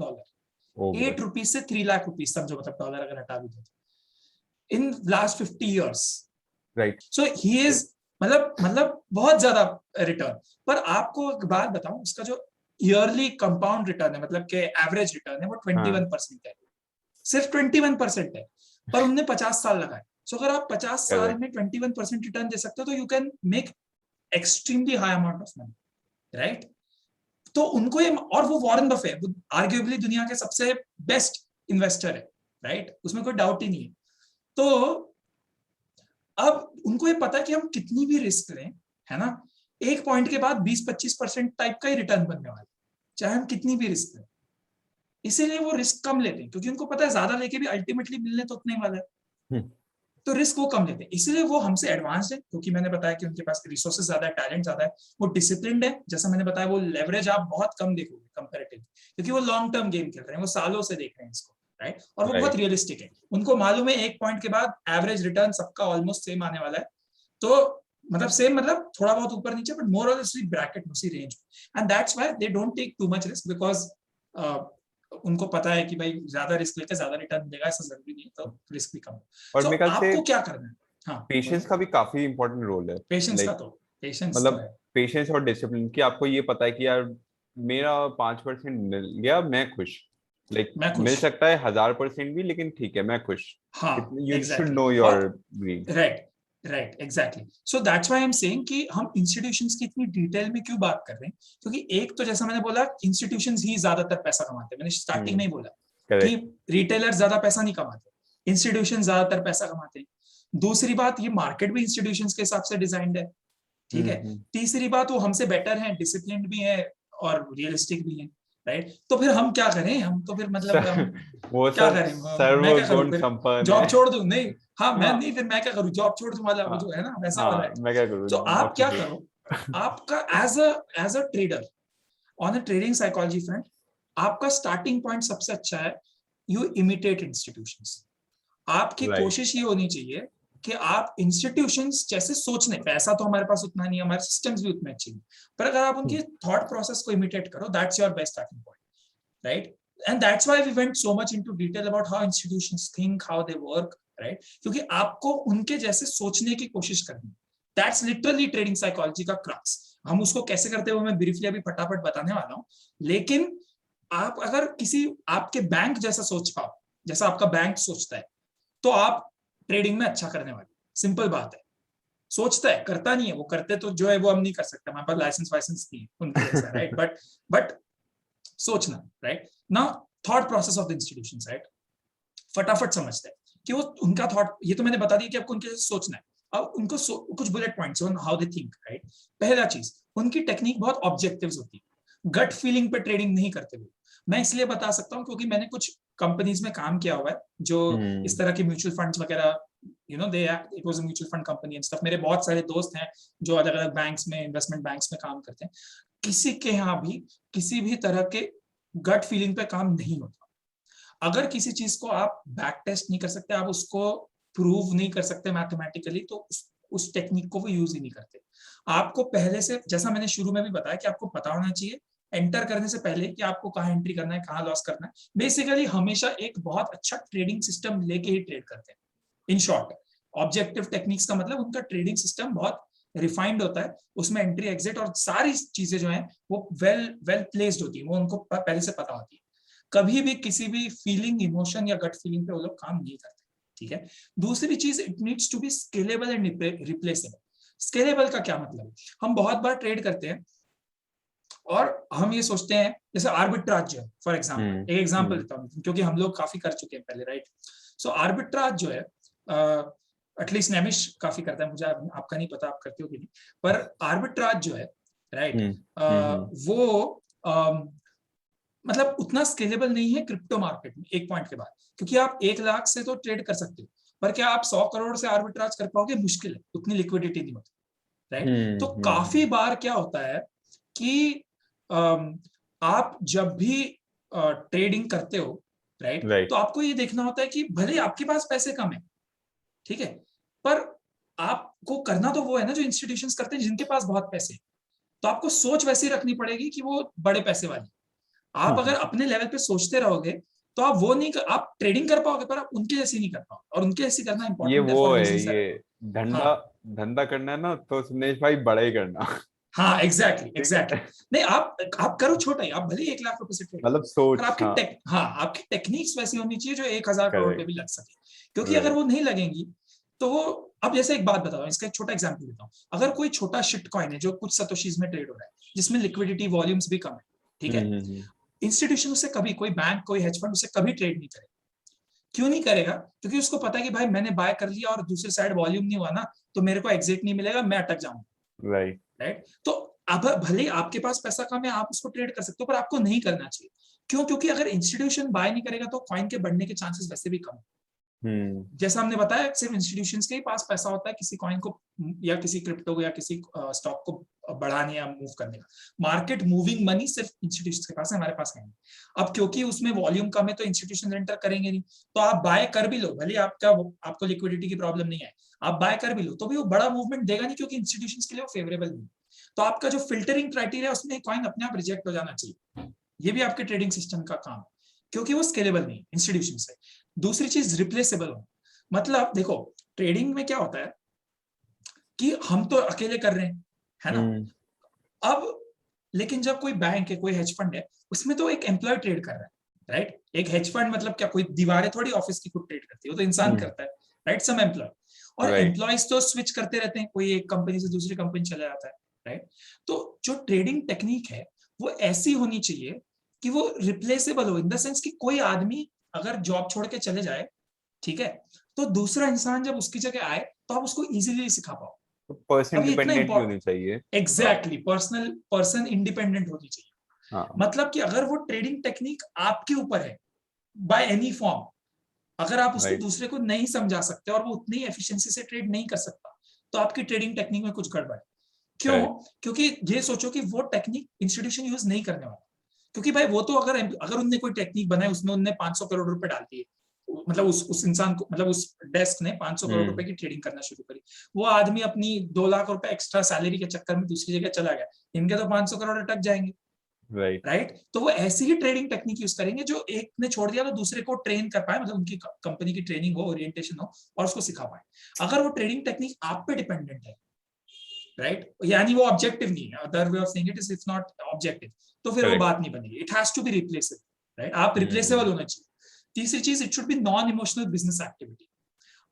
8 रुपीज से 3 लाख रुपीज, समझो, मतलब डॉलर अगर हटा भी दो, in last 50 years, right. So he is मतलब बहुत ज्यादा रिटर्न। पर आपको एक बात बताऊं, उसका जो ईयरली कंपाउंड रिटर्न है, मतलब के एवरेज रिटर्न है, वो 21% है, सिर्फ 21% है, पर उनने 50 साल लगाए। सो अगर आप 50 साल में 21% रिटर्न दे सकते हो तो you can make extremely high amount of money, right. तो उनको ये, और वो वॉरेन बफेट, वो आर्ग्यूएबली दुनिया के सबसे बेस्ट इन्वेस्टर है, राइट, उसमें कोई डाउट ही नहीं है। तो अब उनको ये पता है कि हम कितनी भी रिस्क लें, है ना, एक पॉइंट के बाद 20-25% टाइप का ही रिटर्न बनने वाला है, चाहे हम कितनी भी रिस्क लें। इसीलिए वो रिस्क कम लेते हैं, क्योंकि उनको पता है ज्यादा लेके भी अल्टीमेटली मिलने तो उतना ही वाला है, तो रिस्क वो कम लेते हैं। इसीलिए वो हमसे एडवांस है, क्योंकि मैंने बताया कि उनके पास रिसोर्सेज ज्यादा है, टैलेंट ज्यादा है, वो डिसिप्लिन्ड है, जैसा मैंने बताया, वो लेवरेज आप बहुत कम देखोगे कंपैरेटिवली, क्योंकि वो लॉन्ग टर्म गेम खेल रहे हैं, वो सालों से देख रहे हैं इसको, राइट। और वो बहुत रियलिस्टिक है, उनको मालूम है एक पॉइंट के बाद एवरेज रिटर्न सबका ऑलमोस्ट सेम आने वाला है, तो मतलब सेम, मतलब थोड़ा बहुत ऊपर नीचे, but more or less bracket, उसी range, and that's why they don't take too much risk, because उनको पता है कि भाई ज्यादा रिस्क लेके ज्यादा रिटर्न मिलेगा, ऐसा जरूरी नहीं, तो रिस्क भी कम है। और मेरे ख्याल से आपको क्या करना है, हाँ, पेशेंस का भी काफी इंपॉर्टेंट रोल है। पेशेंस का, तो पेशेंस मतलब पेशेंस और डिसिप्लिन, कि आपको ये पता है कि यार मेरा 5% मिल गया, मैं खुश, मिल सकता है 1000% भी, लेकिन ठीक है, मैं खुश। हाँ, you should know your dream. Right, exactly. So that's why I am saying कि हम इंस्टीट्यूशंस की इतनी डिटेल में क्यों बात कर रहे हैं, क्योंकि एक तो जैसा मैंने बोला, इंस्टीट्यूशंस ही ज्यादातर पैसा कमाते हैं, मैंने स्टार्टिंग में ही बोला कि रिटेलर ज्यादा पैसा नहीं कमाते, इंस्टीट्यूशन ज्यादातर पैसा कमाते हैं। दूसरी बात, ये मार्केट भी इंस्टीट्यूशंस के हिसाब से डिजाइन्ड है, ठीक है। तीसरी बात, वो हमसे बेटर है, डिसिप्लिन्ड भी है और रियलिस्टिक भी है, राइट। तो फिर हम क्या करें, हम तो फिर मतलब हम वो क्या सब करें, मैं क्या करूं सर्वगुण फिर, संपन्न जॉब है। छोड़ दूं? नहीं, हाँ मैं हाँ नहीं, फिर मैं क्या करूं, जॉब छोड़ दूं वाला वो हाँ जो है ना, वैसा वाला हाँ, है। मैं क्या करूँ, तो आप क्या नौकरी करो, आपका as a trader on a trading psychology front, आपका स्टार्टिंग पॉइंट सबसे अच्छा है, यू इमिटेट इंस्टीट्यूशंस। आपकी राइट। कोशिश ये होनी चाहिए कि आप इंस्टीट्यूशंस जैसे सोचने, पैसा तो हमारे पास उतना नहीं है, हमारे सिस्टम्स भी उतने अच्छे नहीं, पर अगर आप उनके थॉट प्रोसेस को इमिटेट करो, that's your best starting point, right. And that's why we went so much into detail about how institutions think, how they work, right, क्योंकि आपको उनके जैसे सोचने की कोशिश करनी है। दैट्स लिटरली ट्रेडिंग साइकोलॉजी का क्रक्स। हम उसको कैसे करते हैं वो मैं ब्रीफली अभी फटाफट बताने वाला हूं, लेकिन आप अगर किसी आपके बैंक जैसा सोच पाओ, जैसा आपका बैंक सोचता है, तो आप ट्रेडिंग में अच्छा करने वाले। सिंपल बात है। सोचता है, करता नहीं है, वो करते तो जो है वो हम नहीं कर सकते, हमारे पास लाइसेंस वाइसेंस नहीं है उनके जैसा, राइट। बट सोचना, राइट ना, thought process of the institutions, right, फटाफट समझते हैं कि वो उनका थॉट, ये तो मैंने बता दिया कि आपको उनके जैसे सोचना है। अब उनको कुछ bullet points on how they think, right. पहला चीज, उनकी टेक्निक बहुत ऑब्जेक्टिव्स होती है, गट फीलिंग पे ट्रेडिंग नहीं करते वो। मैं इसलिए बता सकता हूँ क्योंकि मैंने कुछ कंपनीज में काम किया हुआ है जो इस तरह के म्यूचुअल फंड्स वगैरह, you know, they it was a mutual fund company and stuff. मेरे बहुत सारे दोस्त हैं जो अलग अलग बैंक्स में, इन्वेस्टमेंट बैंक्स में काम करते हैं। किसी के यहाँ भी किसी भी तरह के गट फीलिंग पे काम नहीं होता। अगर किसी चीज को आप बैक टेस्ट नहीं कर सकते, आप उसको प्रूव नहीं कर सकते मैथमेटिकली, तो उस टेक्निक को वो यूज ही नहीं करते। आपको पहले से, जैसा मैंने शुरू में भी बताया, कि आपको पता होना चाहिए एंटर करने से पहले कि आपको कहाँ एंट्री करना है, कहाँ लॉस करना है। बेसिकली हमेशा एक बहुत अच्छा ट्रेडिंग सिस्टम लेके ही ट्रेड करते हैं। इन शॉर्ट, ऑब्जेक्टिव टेक्निक्स का मतलब उनका ट्रेडिंग सिस्टम बहुत रिफाइंड होता है, उसमें एंट्री एग्जिट और सारी चीजें जो हैं वो वेल प्लेस्ड होती है, वो उनको पहले से पता होती है। कभी भी किसी भी फीलिंग, इमोशन या गट फीलिंग पे वो लोग काम नहीं करते, ठीक है। दूसरी चीज, it needs to be scalable and replaceable. Scalable का क्या मतलब है, हम बहुत बार ट्रेड करते हैं और हम ये सोचते हैं, जैसे आर्बिट्राज जो है, फॉर एग्जांपल, एक एग्जांपल देता हूँ क्योंकि हम लोग काफी कर चुके हैं पहले, राइट। सो आर्बिट्राज जो है, एटलीस्ट नैमिश काफी करता है, मुझे आपका नहीं पता आप करते हो कि नहीं, पर आर्बिट्राज जो है, राइट, वो मतलब उतना स्केलेबल नहीं है क्रिप्टो मार्केट में एक पॉइंट के बाद, क्योंकि आप 1 लाख से तो ट्रेड कर सकते हो, पर क्या आप 100 करोड़ से आर्बिट्राज कर पाओगे, मुश्किल है, उतनी लिक्विडिटी नहीं होती, राइट। तो काफी बार क्या होता है कि आप जब भी ट्रेडिंग करते हो, राइट, तो आपको ये देखना होता है कि भले आपके पास पैसे कम है, ठीक है, पर आपको करना तो वो है ना जो इंस्टीट्यूशंस करते हैं जिनके पास बहुत पैसे, तो आपको सोच वैसी रखनी पड़ेगी कि वो बड़े पैसे वाली। आप अगर अपने लेवल पे सोचते रहोगे तो आप वो नहीं आप ट्रेडिंग कर पाओगे, पर आप उनके जैसी नहीं कर पाओगे, और उनके जैसी करना ये इंपॉर्टेंट है वो फॉर है, रीजंस। ये धंधा हाँ धंधा करना है ना, तो सुनेश भाई बड़ा ही करना। हाँ, एग्जैक्टली ठीक है, नहीं, आप करो छोटा ही, आप भले 1 लाख रुपए से ट्रेड, मतलब पर सोच, आपकी हाँ आपकी टेक्निक्स वैसी होनी चाहिए जो 1000 करोड़ पे भी करेक्ट, लग सके, क्योंकि अगर वो नहीं लगेंगी तो वो, अब जैसे एक बात बताओ, इसका एक छोटा एग्जांपल देता हूँ। अगर कोई छोटा शिट कॉइन है जो कुछ सतोशीज में ट्रेड हो रहा है, जिसमें लिक्विडिटी वॉल्यूम्स भी कम है, ठीक है, इंस्टीट्यूशन उससे कभी, कोई बैंक, कोई हेज फंड उससे कभी ट्रेड नहीं करेगा। क्यों नहीं करेगा? क्योंकि उसको पता है कि भाई मैंने बाय कर लिया और दूसरी साइड वॉल्यूम नहीं हुआ ना, तो मेरे को एग्जिट नहीं मिलेगा, मैं अटक जाऊंगा, राइट। तो अब भले आपके पास पैसा कम है, आप उसको ट्रेड कर सकते हो, पर आपको नहीं करना चाहिए। क्यों? क्योंकि अगर इंस्टीट्यूशन बाय नहीं करेगा तो कॉइन के बढ़ने के चांसेस वैसे भी कम है। जैसा हमने बताया, सिर्फ इंस्टीट्यूशंस के ही पास पैसा होता है किसी कॉइन को या किसी क्रिप्टो को या किसी स्टॉक को बढ़ाने या मूव करने का। मार्केट मूविंग मनी सिर्फ इंस्टीट्यूशंस के पास है, हमारे पास है नहीं। अब क्योंकि उसमें वॉल्यूम कम है तो इंस्टीट्यूशन एंटर करेंगे नहीं, तो आप बाय कर भी लो, भले आपको लिक्विडिटी की प्रॉब्लम नहीं है, आप बाय कर भी लो तो भी वो बड़ा मूवमेंट देगा नहीं, क्योंकि इंस्टीट्यूशंस के लिए वो फेवरेबल नहीं। तो आपका जो फिल्टरिंग क्राइटेरिया है उसमें कॉइन अपने आप रिजेक्ट हो जाना चाहिए। ये भी आपके ट्रेडिंग सिस्टम का काम है, क्योंकि वो स्केलेबल नहीं इंस्टीट्यूशन से। दूसरी चीज, रिप्लेसेबल हो। मतलब देखो, ट्रेडिंग में क्या होता है कि हम तो अकेले कर रहे हैं, है ना। अब लेकिन जब कोई बैंक है, कोई हेज फंड है, उसमें तो एक एम्प्लॉय ट्रेड कर रहा है, राइट। एक हेज फंड मतलब क्या, कोई दीवारें थोड़ी ऑफिस की खुद ट्रेड करती है, वो तो इंसान करता है, राइट, सम एम्प्लॉय। और एम्प्लॉयज तो स्विच करते रहते हैं, कोई एक कंपनी से दूसरी कंपनी चला जाता है, राइट। तो जो ट्रेडिंग टेक्निक है वो ऐसी होनी चाहिए कि वो रिप्लेसेबल हो, इन द सेंस कि कोई आदमी अगर जॉब छोड़ के चले जाए, ठीक है, तो दूसरा इंसान जब उसकी जगह आए तो आप उसको इजीली सिखा पाओ। पर्सन अब ये इतना डिपेंडेंट important- होनी चाहिए। एग्जैक्टली, पर्सन इंडिपेंडेंट होनी चाहिए। हाँ मतलब कि अगर वो ट्रेडिंग टेक्निक आपके ऊपर है बाय एनी फॉर्म, अगर आप उसको राइट दूसरे को नहीं समझा सकते और वो उतनी एफिशिएंसी से ट्रेड नहीं कर सकता, तो आपकी ट्रेडिंग टेक्निक में कुछ गड़बड़ है। क्यों? क्योंकि ये सोचो कि वो टेक्निक इंस्टीट्यूशन यूज नहीं करने वाला, क्योंकि भाई वो तो अगर उनने कोई टेक्निक बनाई, उसमें उनने 500 करोड़ रुपए डाल दिए, मतलब उस इंसान को, मतलब उस डेस्क ने 500 करोड़ रुपए की ट्रेडिंग करना शुरू करी, वो आदमी अपनी 2 लाख रुपए एक्स्ट्रा सैलरी के चक्कर में दूसरी जगह चला गया, इनके तो 500 करोड़ अटक जाएंगे। राइट, तो वो ऐसी ही ट्रेडिंग टेक्निक यूज करेंगे जो एक ने छोड़ दिया तो दूसरे को ट्रेन कर पाए, मतलब उनकी कंपनी की ट्रेनिंग हो, ओरिएंटेशन हो और उसको सिखा पाए। अगर वो ट्रेडिंग टेक्निक आप पे डिपेंडेंट है, राइट, यानी वो ऑब्जेक्टिव नहीं है, other way of saying it is it's not objective, तो फिर वो बात नहीं बनेगी। It has to be replaceable, right, आप रिप्लेसेबल होना चाहिए। तीसरी चीज, it should be non emotional business activity.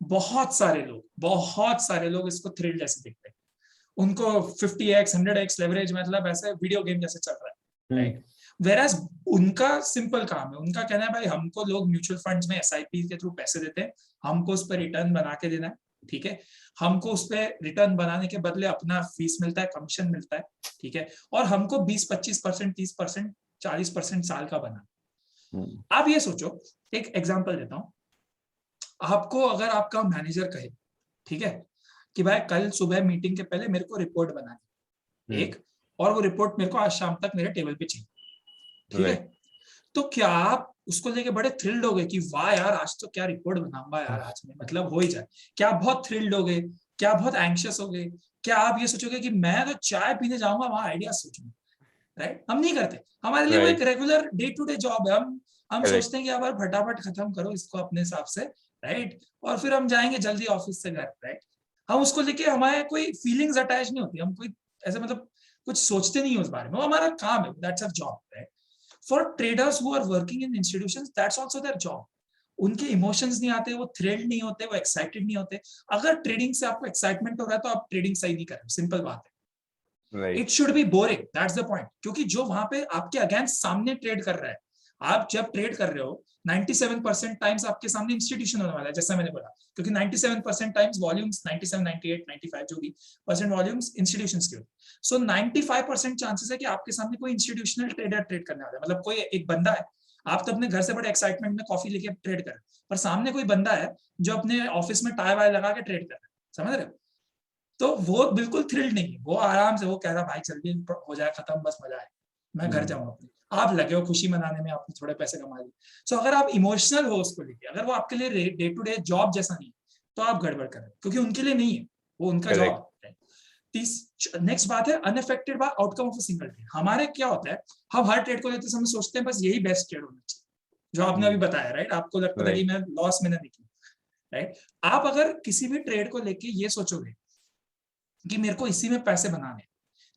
बहुत सारे लोग इसको थ्रिल जैसे देखते हैं, उनको 50x 100x लेवरेज मतलब ऐसे वीडियो गेम जैसे चल रहा है, राइट। वेराज उनका सिंपल काम है, उनका कहना है भाई हमको लोग म्यूचुअल फंड्स में SIP के थ्रू पैसे देते हैं, हमको उस पर रिटर्न बना के देना है, ठीक है, हमको उस पर रिटर्न बनाने के बदले अपना फीस मिलता है, कमीशन मिलता है, ठीक है, और हमको 20-25%, 30%, 40% साल का बना। आप ये सोचो, एक एग्जांपल देता हूं आपको, अगर आपका मैनेजर कहे, ठीक है, कि भाई कल सुबह मीटिंग के पहले मेरे को रिपोर्ट बनानी एक, और वो रिपोर्ट मेरे को आज शाम तक मेरे टेबल पे चाहिए, ठीक है, तो क्या आप उसको लेके बड़े थ्रिल्ड हो गए कि वाह यार आज तो क्या रिपोर्ट बनाऊंगा यार, आज में मतलब हो ही जाए? क्या आप बहुत थ्रिल्ड हो गए? क्या बहुत एंग्शियस हो गए? क्या आप ये सोचोगे कि मैं तो चाय पीने जाऊंगा वहां आइडिया सोचूंगा? राइट, हम नहीं करते। हमारे लिए वो एक regular day to day job है, हम सोचते हैं कि यार फटाफट खत्म करो इसको अपने हिसाब से, राइट, और फिर हम जाएंगे जल्दी ऑफिस से घर, राइट। हम उसको लेके हमारे कोई फीलिंग्स अटैच नहीं होती, हम कोई ऐसे मतलब कुछ सोचते नहीं है उस बारे में, वो हमारा काम है, that's our job, right. For traders who are working in institutions, that's also their job. उनके इमोशंस नहीं आते, वो थ्रिल्ड नहीं होते, वो एक्साइटेड नहीं होते। अगर ट्रेडिंग से आपको एक्साइटमेंट हो रहा है तो आप ट्रेडिंग सही नहीं कर रहे, सिंपल बात है। It should be boring, that's the point. क्योंकि जो वहां पे आपके अगेंस्ट सामने ट्रेड कर रहा है, आप जब ट्रेड कर रहे हो 97% टाइम्स आपके सामने इंस्टीट्यूशन होने वाला है, जैसा मैंने बोला, क्योंकि 97% टाइम्स वॉल्यूम्स, 97, 98, 95 जो भी परसेंट वॉल्यूम्स इंस्टीट्यूशंस के होते हैं। सो 95% चांसेस है कि आपके सामने कोई इंस्टीट्यूशनल ट्रेडर ट्रेड करने वाला है, मतलब कोई एक बंदा है, आप तो अपने घर से बड़े एक्साइटमेंट में कॉफी लेके ट्रेड कर रहे हैं, पर सामने कोई बंदा है जो अपने ऑफिस में टाई वाई लगा के ट्रेड कर रहा है, समझ रहे हो? तो वो बिल्कुल थ्रिल्ड नहीं है, वो आराम से वो कह रहा भाई जल्दी हो जाए खत्म, बस मजा है, मैं घर जाऊंगा अपने। आप लगे हो खुशी मनाने में, आपने थोड़े पैसे कमा लिए। सो अगर आप इमोशनल हो उसको लेके, अगर वो आपके लिए डे टू डे जॉब जैसा नहीं, तो आप गड़बड़ कर रहे हो, क्योंकि उनके लिए नहीं है, वो उनका जॉब है। नेक्स्ट बात है unaffected bye outcome of a single trade. हमारे क्या होता है, हम हर ट्रेड को लेते समय सोचते हैं बस यही बेस्ट ट्रेड होना चाहिए, जो आपने अभी बताया, राइट। आपको लगता था कि मैं लॉस में ना निकलूं, राइट। आप अगर किसी भी ट्रेड को लेके ये सोचोगे कि मेरे को इसी में पैसे बनाने,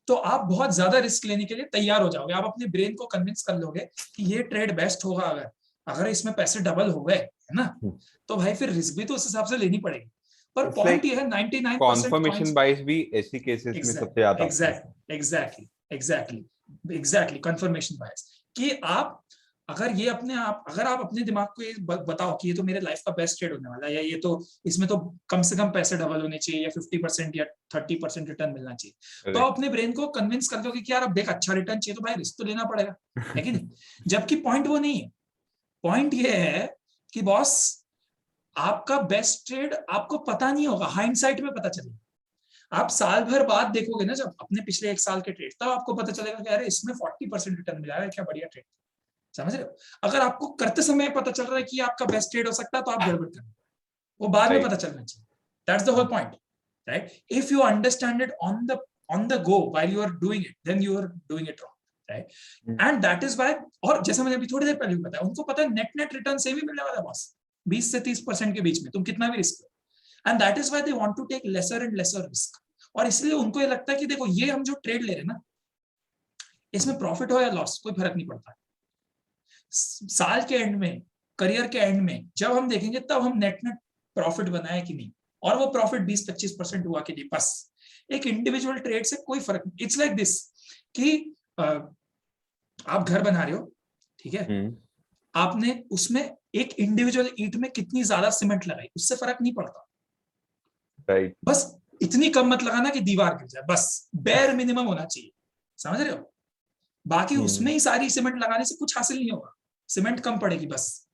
तो आप बहुत ज्यादा रिस्क लेने के लिए तैयार हो जाओगे। आप अपने ब्रेन को कन्विंस कर लोगे कि ये ट्रेड बेस्ट होगा, अगर इसमें पैसे डबल हो गए, है ना, तो भाई फिर रिस्क भी तो उस हिसाब से लेनी पड़ेगी। पर पॉइंट ये है 99% कन्फर्मेशन बायस भी ऐसी केसेस में सबसे ज्यादा एग्जैक्टली कन्फर्मेशन बायस, कि आप अगर आप अपने दिमाग को ये बताओ कि ये तो मेरे लाइफ का बेस्ट ट्रेड होने वाला है, या ये तो इसमें तो कम से कम पैसे डबल होने चाहिए, या 50% या 30% रिटर्न मिलना चाहिए, तो आप अपने ब्रेन को कन्विंस कर दोगे कि यार अब देख अच्छा रिटर्न चाहिए तो भाई रिस्क तो लेना पड़ेगा, है कि नहीं? जबकि पॉइंट वो नहीं है। पॉइंट ये है कि बॉस आपका बेस्ट ट्रेड आपको पता नहीं होगा, हाइंडसाइट में पता चलेगा। आप साल भर बाद देखोगे ना, जब अपने पिछले 1 साल के ट्रेड, तब आपको पता चलेगा कि अरे इसमें 40% रिटर्न मिला है, क्या बढ़िया ट्रेड, समझ रहे हो? अगर आपको करते समय पता चल रहा है कि आपका बेस्ट ट्रेड हो सकता है, तो आप गड़बड़ कर, वो बाद में पता चलना चाहिए। That's the whole point, right. If you understand it on the go while you are doing it, then you are doing it wrong, right. And that is why, और जैसा मैंने अभी थोड़ी देर पहले बताया, उनको पता है नेट रिटर्न सेम ही मिलने वाला है बॉस, 20 से 30% के बीच में, तुम कितना भी रिस्क लो। And that is why they want to take lesser and lesser risk. और इसलिए उनको ये लगता है कि देखो ये हम जो ट्रेड ले रहे हैं ना, इसमें प्रॉफिट हो या लॉस कोई फर्क नहीं पड़ता। साल के एंड में, करियर के एंड में जब हम देखेंगे, तब हम नेट प्रॉफिट बनाए कि नहीं, और वो प्रॉफिट 20-25% हुआ कि नहीं, बस। एक इंडिविजुअल ट्रेड से कोई फर्क नहीं। इट्स लाइक दिस कि आप घर बना रहे हो, ठीक है, आपने उसमें एक इंडिविजुअल ईंट में कितनी ज्यादा सीमेंट लगाई, उससे फर्क नहीं पड़ता, राइट। बस इतनी कम मत लगाना कि दीवार गिर जाए, बस बेयर मिनिमम होना चाहिए, समझ रहे हो? बाकी उसमें ही सारी सीमेंट लगाने से कुछ हासिल नहीं होगा, सीमेंट कम पड़ेगी बस,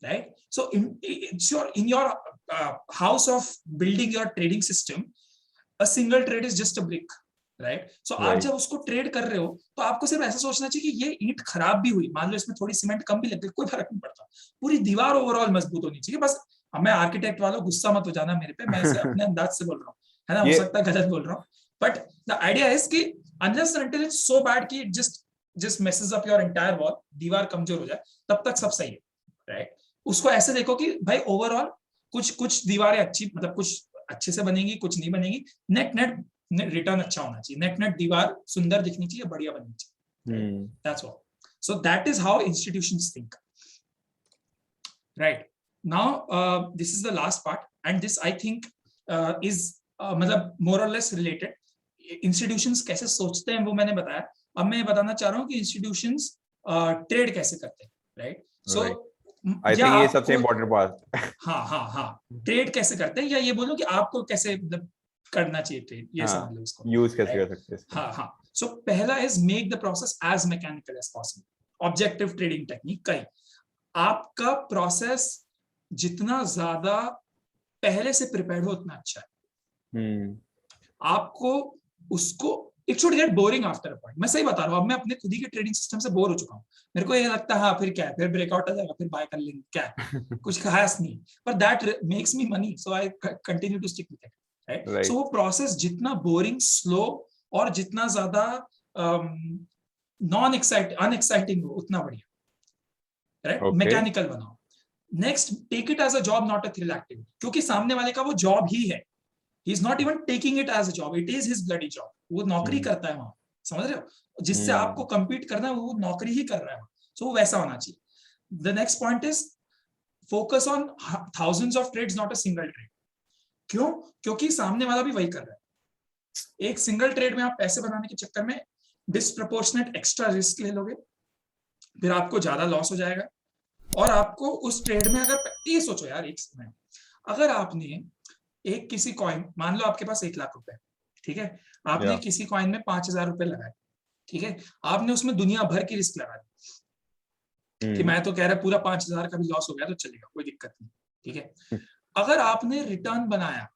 right? So in your house of building your trading system, a single trade is just a brick, right? So आप जब उसको ट्रेड कर रहे हो तो आपको सिर्फ ऐसा सोचना चाहिए कि ये ईंट खराब भी हुई, मान लो इसमें थोड़ी सीमेंट कम भी लग गई, कोई फर्क नहीं पड़ता, पूरी दीवार ओवरऑल मजबूत होनी चाहिए बस। मैं आर्किटेक्ट वालों गुस्सा मत हो जाना मेरे पे, मैं इसे अपने अंदाज से बोल रहा हूँ, है ना, हो सकता है गलत बोल रहा हूँ, बट द आइडिया इज कि unless and until it's so bad कि just messes up your entire wall, दीवार कमजोर हो जाए, तब तक सब सही है, राइट? उसको ऐसे देखो कि भाई ओवरऑल कुछ दीवारें अच्छी, मतलब कुछ अच्छे से बनेगी, कुछ नहीं बनेगी, नेट रिटर्न अच्छा होना चाहिए, नेट दीवार सुंदर दिखनी चाहिए, बढ़िया बननी चाहिए, that's all. So that is how institutions think, right? Now this is the last part and this I think is मतलब मोर और लेस रिलेटेड। इंस्टीट्यूशंस कैसे सोचते हैं वो मैंने बताया, अब मैं बताना चाह रहा हूँ कि इंस्टीट्यूशंस ट्रेड कैसे करते हैं, राइट? सो आई थिंक ये सबसे इम्पोर्टेंट पार्ट। हाँ, ट्रेड कैसे करते हैं, या ये बोलो कि आपको कैसे मतलब करना चाहिए ट्रेड, ये समझ लो इसको, यूज कैसे कर सकते हैं। हाँ। सो पहला is make the process as mechanical as possible, objective trading technique. कई आपका प्रोसेस जितना ज्यादा पहले से प्रिपेयर्ड हो उतना अच्छा है। आपको उसको it should get boring after a point, मैं सही बता रहा हूँ, अब मैं अपने खुद ही के ट्रेडिंग सिस्टम से बोर हो चुका हूँ, मेरे को ये लगता है हाँ फिर क्या है, फिर ब्रेकआउट आ जाएगा, फिर बाय कर लेंगे, क्या है कुछ खास नहीं, पर that makes me money, so I continue to stick with it, right? So वो प्रोसेस जितना बोरिंग, स्लो और जितना ज्यादा नॉन अनएक्साइटिंग हो उतना बढ़िया, राइट? मैकेनिकल बनाओ। Next, take it as a job not a thrill activity, क्योंकि सामने वाले का वो जॉब ही है, he is not even taking it as a job, it is his bloody job, वो नौकरी करता है वहां, समझ रहे हो? जिससे आपको compete करना है वो नौकरी ही कर रहा है, so वो वैसा होना चाहिए। The next point is focus on thousands of trades, not a single trade। क्यों? क्योंकि सामने वाला भी वही कर रहा है, एक सिंगल ट्रेड में आप पैसे बनाने के चक्कर में डिसप्रपोर्शनेट एक्स्ट्रा रिस्क ले लोगे, फिर आपको ज्यादा लॉस हो जाएगा, और आपको उस ट्रेड में अगर ये सोचो यार, एक मिनट, अगर आपने एक किसी कॉइन, मान लो आपके पास 1 लाख रुपए, ठीक है, आपने किसी कॉइन में 5,000 रुपए लगाए, ठीक है, आपने उसमें दुनिया भर की रिस्क लगा दी कि मैं तो कह रहा पूरा 5,000 का भी लॉस हो गया तो चलेगा, कोई दिक्कत नहीं, ठीक है। अगर आपने रिटर्न बनाया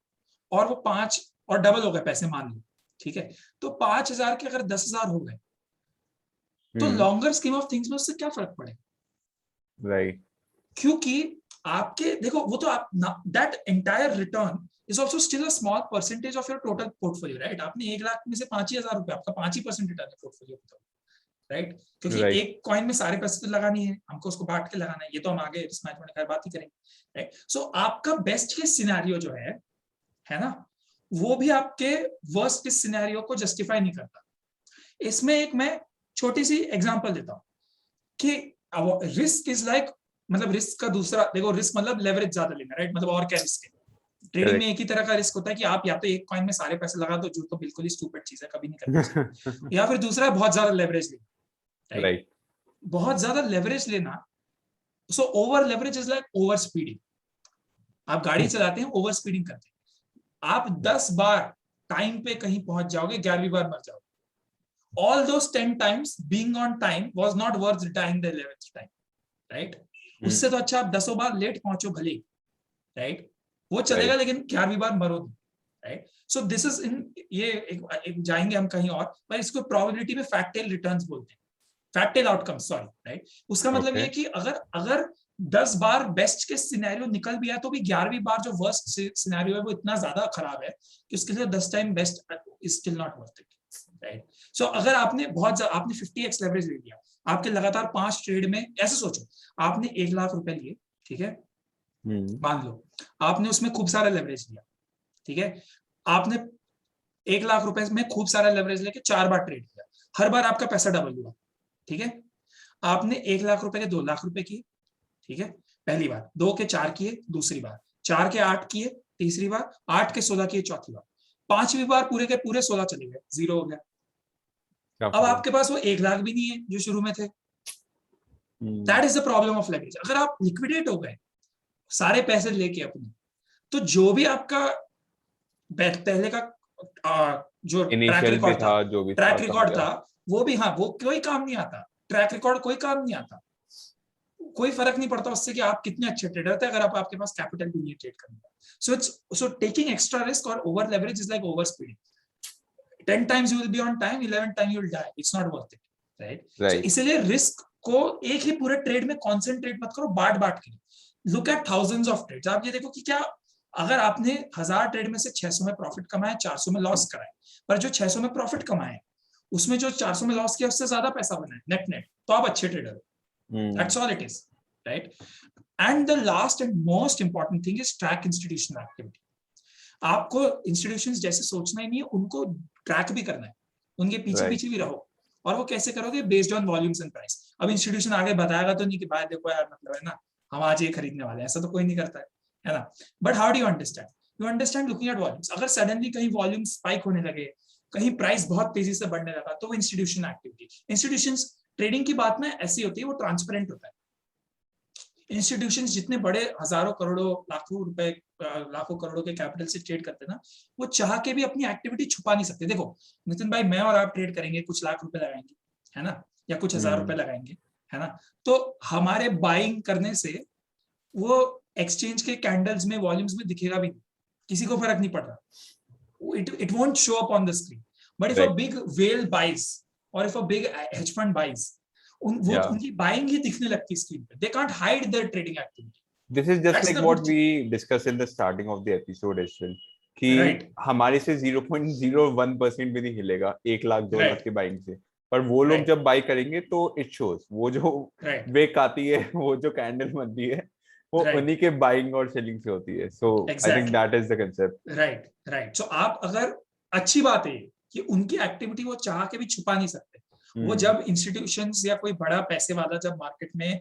और वो 5 और डबल हो गए पैसे, मान लो, ठीक है, तो 5,000 के अगर 10,000 हो गए तो लॉन्गर स्कीम ऑफ थिंग्स में उससे क्या फर्क पड़ेगा, राइट? क्योंकि आपके देखो वो तो आप that entire return is also still a small percentage of your total portfolio, right? आपने 1 लाख में से 5,000 रुपए, आपका 5% रिटर्न है पोर्टफोलियो का, राइट? क्योंकि एक कॉइन में सारे पैसे तो लगानी है, हमको उसको बांट के लगाना है, ये तो हम आगे रिस्क मैनेजमेंट की बात ही करेंगे, राइट? सो आपका बेस्ट केस सिनेरियो जो है ना, वो भी आपके वर्स्ट केस सिनेरियो को जस्टिफाई नहीं करता। इसमें एक मैं छोटी सी एग्जांपल देता हूँ कि रिस्क इज लाइक, मतलब रिस्क का दूसरा देखो, रिस्क मतलब लेवरेज ज्यादा लेना, राइट? मतलब और क्या रिस्क है ट्रेडिंग में? एक ही तरह का रिस्क होता है कि आप या तो एक कॉइन में सारे पैसे लगा दो, जो तो बिल्कुल ही स्टूपिड चीज है, कभी नहीं करना चाहिए, या फिर दूसरा बहुत ज्यादा लेवरेज लेना, राइट? बहुत ज्यादा लेवरेज लेना, so over leverage is like over speeding. आप गाड़ी चलाते हैं, ओवर स्पीडिंग करते हैं, आप 10 बार टाइम पे कहीं पहुंच जाओगे, 11वीं बार मर जाओगे। All those 10 times being on time was not worth dying the 11th time, right? उससे तो अच्छा आप 10 बार लेट पहुंचो भले, राइट? वो चलेगा, लेकिन 11वीं बार मरो, right? So this is in ये एक जाएंगे हम कहीं और, पर इसको प्रोबेबिलिटी में फैक्टेल रिटर्न्स बोलते हैं, फैक्टेल आउटकम्स, सॉरी, राइट? उसका मतलब ये है कि अगर 10 बार बेस्ट के सिनेरियो निकल भी है तो भी 11वीं बार जो वर्स्ट सिनेरियो है वो इतना ज्यादा खराब है कि उसके लिए 10 time best is still not worth it, right? So अगर आपने आपने 50x लेवरेज ले लिया, आपके लगातार 5 ट्रेड में, ऐसे सोचो आपने 1 लाख रुपए लिए, ठीक है, मान लो आपने उसमें खूब सारा लेवरेज लिया, ठीक है, आपने 1 लाख रुपए में खूब सारा लेवरेज लेके 4 बार ट्रेड किया, हर बार आपका पैसा डबल हुआ, ठीक है। आपने 1 लाख रुपए के 2 लाख रुपए किए, ठीक है, पहली बार, 2 के 4 किए दूसरी बार, 4 के 8 किए तीसरी बार, 8 के 16 किए चौथी बार, 5वीं बार पूरे के पूरे 16 चले गए, 0 हो गया। अब आपके पास वो 1 लाख भी नहीं है जो शुरू में थे। That is the problem of leverage. अगर आप लिक्विडेट हो गए सारे पैसे लेके अपने, तो जो भी आपका पहले का जो ट्रैक इनिशियल रिकॉर्ड पे था जो भी था ट्रैक सब रिकॉर्ड गया। था वो भी, हाँ, वो कोई काम नहीं आता। ट्रैक रिकॉर्ड कोई काम नहीं आता, कोई फर्क नहीं पड़ता उससे कि आप कितने अच्छे ट्रेडर थे अगर आपके पास कैपिटल भी नहीं ट्रेड करने का। सो टेकिंग एक्स्ट्रा रिस्क और over leverage is like over speeding. 10 times you will be on time, 11 times you will die. It's not worth it, right? So इसलिए रिस्क को एक ही पूरे ट्रेड में कॉन्सेंट्रेट मत करो, बांट बांट के। Look at thousands of trades. आप ये देखो कि क्या अगर आपने 1000 ट्रेड में से 600 में प्रॉफिट कमाया, 400 में लॉस कराए, पर जो 600 में प्रॉफिट कमाए उसमें जो 400 में लॉस किया उससे ज्यादा पैसा बनाए नेट नेट, तो आप अच्छे ट्रेडर हो। That's all it is, right? And the last and most important thing is track institutional activity. आपको इंस्टीट्यूशंस जैसे सोचना ही नहीं है, उनको ट्रैक भी करना है, उनके पीछे पीछे भी रहो। और वो कैसे करोगे? Based on volumes and price. अब इंस्टीट्यूशन आगे बताएगा तो नहीं कि भाई देखो यार, मतलब है ना, हम आज ये खरीदने वाले हैं, ऐसा तो कोई नहीं करता है ना? But how do you understand? You understand looking at volumes. अगर सडनली कहीं वॉल्यूम स्पाइक होने लगे, कहीं प्राइस बहुत तेजी से बढ़ने लगा, तो वो इंस्टीट्यूशन एक्टिविटी। इंस्टीट्यूशंस ट्रेडिंग की बात में ऐसी होती है, वो ट्रांसपेरेंट होता है। इंस्टीट्यूशंस जितने बड़े हजारों करोड़ों लाखों करोड़ों के कैपिटल से ट्रेड करते हैं ना, वो चाह के भी अपनी एक्टिविटी छुपा नहीं सकते। देखो नितिन भाई, मैं और आप ट्रेड करेंगे, कुछ लाख रुपए लगाएंगे, है ना, या कुछ हजार रुपए लगाएंगे, है ना, तो हमारे बाइंग करने से वो एक्सचेंज के कैंडल्स में, वॉल्यूम्स में दिखेगा भी नहीं, किसी को फर्क नहीं पड़ रहा। It won't show up on the screen. But if a big whale buys और if a big hedge fund buys, उनकी बाइंग ही दिखने लगती है स्क्रीन पे। They can't hide their trading activity. This is just like what we discussed in the starting of the episode as well, कि हमारे से 0.01% भी नहीं हिलेगा 1 लाख 2 लाख की बाइंग से, पर वो लोग जब बाई करेंगे तो इट शोज। वो जो वेक आती है, वो जो कैंडल बनती है, वो उन्हीं के बाइंग और सेलिंग से होती है। So I think that is the concept. Right. So आप, अगर अच्छी बात है कि उनकी एक्टिविटी वो चाह के भी छुपा नहीं सकते। वो जब इंस्टीट्यूशंस या कोई बड़ा पैसे वाला जब मार्केट में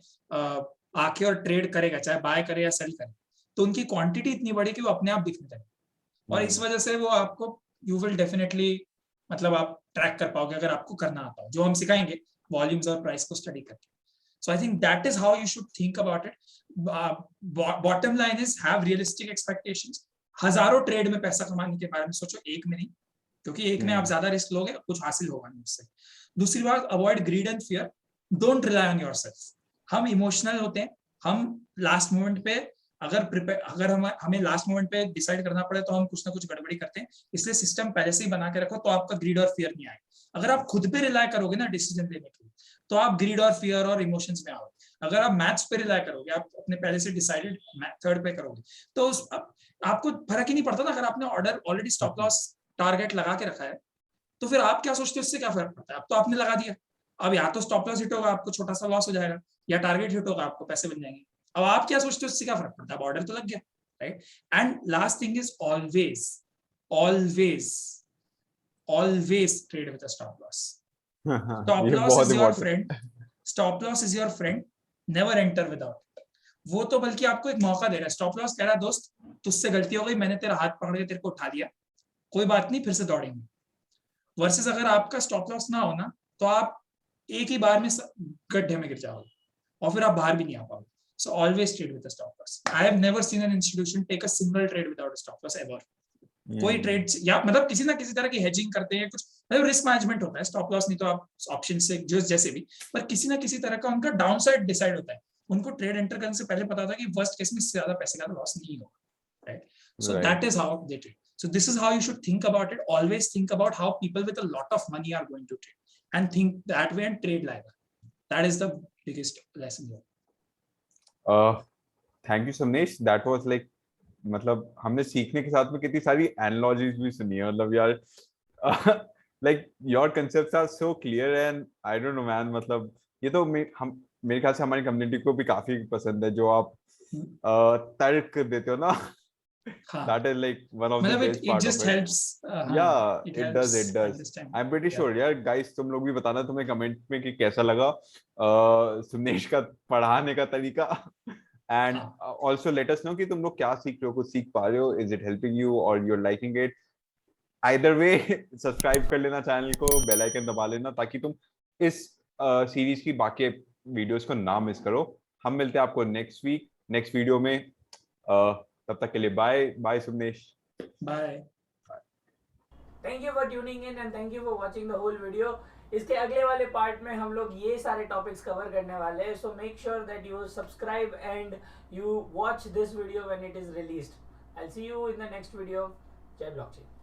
आके और ट्रेड करेगा, चाहे बाय करे या सेल करे, तो उनकी क्वांटिटी इतनी बड़ी कि वो अपने आप दिखने लगे। और इस वजह से वो आपको, यू विल डेफिनेटली, मतलब आप ट्रैक कर पाओगे अगर आपको करना आता हो, जो हम सिखाएंगे वॉल्यूम्स और प्राइस को स्टडी करके। So I think that is how you should think about it. Bottom line is have realistic expectations. हजारों ट्रेड में पैसा कमाने के बारे में सोचो, एक में नहीं, क्योंकि एक में आप ज्यादा रिस्क लोगे, कुछ हासिल होगा नहीं उससे। दूसरी बात, avoid grid and fear. Don't rely on yourself. हम इमोशनल होते हैं, हम लास्ट मोमेंट पे अगर हमें लास्ट मोमेंट पे डिसाइड करना पड़े तो हम कुछ ना कुछ गड़बड़ी करते हैं। इसलिए सिस्टम पहले से ही बना के रखो, तो आपका ग्रीड और फियर नहीं आएगा। अगर आप खुद पे रिलाई करोगे ना डिसीजन लेने के लिए, तो आप ग्रीड और फियर और इमोशंस में आओगे। अगर आप मैथ्स पे रिलाई करोगे, आप अपने पहले से डिसाइडेड मेथड पे करोगे, तो आपको फर्क ही नहीं पड़ता ना। अगर आपने order already stop loss target लगा के रखा है, तो फिर आप क्या सोचते हो इससे क्या फर्क पड़ता है? अब तो आपने लगा दिया, अब या तो स्टॉप लॉस हिट होगा, आपको छोटा सा लॉस हो जाएगा, या टारगेट हिट होगा, आपको पैसे बन जाएंगे। अब आप क्या सोचते हो इससे क्या फर्क पड़ता है? अब ऑर्डर तो लग गया, right? And last thing is always always always trade with a stop loss. Stop loss is your friend, stop loss is your friend, never enter without. वो तो बल्कि आपको एक मौका दे रहा है। स्टॉप लॉस कह रहा है, दोस्त तुझसे गलती हो गई, मैंने तेरा हाथ पकड़ के तेरे को उठा दिया, कोई बात नहीं, फिर से दौड़ेंगे। वर्सेस अगर आपका स्टॉप लॉस ना होना, तो आप एक ही बार में गड्ढे में गिर जाओगे और फिर आप बाहर भी नहीं आ पाओगे। So always trade with a stop loss. I have never seen an institution take a single trade without a stop loss ever. कोई ट्रेड, या मतलब किसी ना किसी तरह की हेजिंग करते हैं, कुछ मतलब रिस्क मैनेजमेंट होता है। स्टॉप लॉस नहीं तो आप ऑप्शन से जो जैसे भी, पर किसी ना किसी तरह का उनका डाउन साइड डिसाइड होता है। उनको ट्रेड एंटर करने से पहले पता था कि वर्स्ट केस में इससे ज्यादा पैसे का लॉस नहीं होगा, right? So that is how they trade. So this is how you should think about it. Always think about how people with a lot of money are going to trade, and think that way and trade like that. That is the biggest lesson here. Thank you, Samnesh. That was like, मतलब हमने सीखने के साथ में कितनी सारी analogies भी सुनी है, मतलब यार like your concepts are so clear and I don't know man, मतलब ये तो मेरे ख्याल से हमारी कम्युनिटी को भी काफी पसंद है जो आप तर्क देते हो ना। That is like one of the best part of it. It just helps. Yeah, it does. I'm pretty sure यार guys, तुम लोग भी बताना तुम्हें कमेंट में कि कैसा लगा सुनेश का पढ़ाने का तरीका, and also let us know कि तुम लोग क्या सीख रहे हो, कुछ सीख पा रहे हो, is it helping you or you're liking it. Either way, subscribe कर लेना चैनल को, बेल आइकन दबा लेना, ताकि तुम इस सीरीज की बाकी वीडियोस को ना मिस करो। हम मिलते हैं आपको नेक्स्ट वीक नेक्स्ट वीडियो में। तब तक के लिए bye bye Sunesh. Bye. Thank you for tuning in and thank you for watching the whole video. इसके अगले वाले पार्ट में हम लोग ये सारे टॉपिक्स कवर करने वाले हैं, so make sure that you subscribe and you watch this video when it is released. I will see you in the next video. जय ब्लॉकचेन।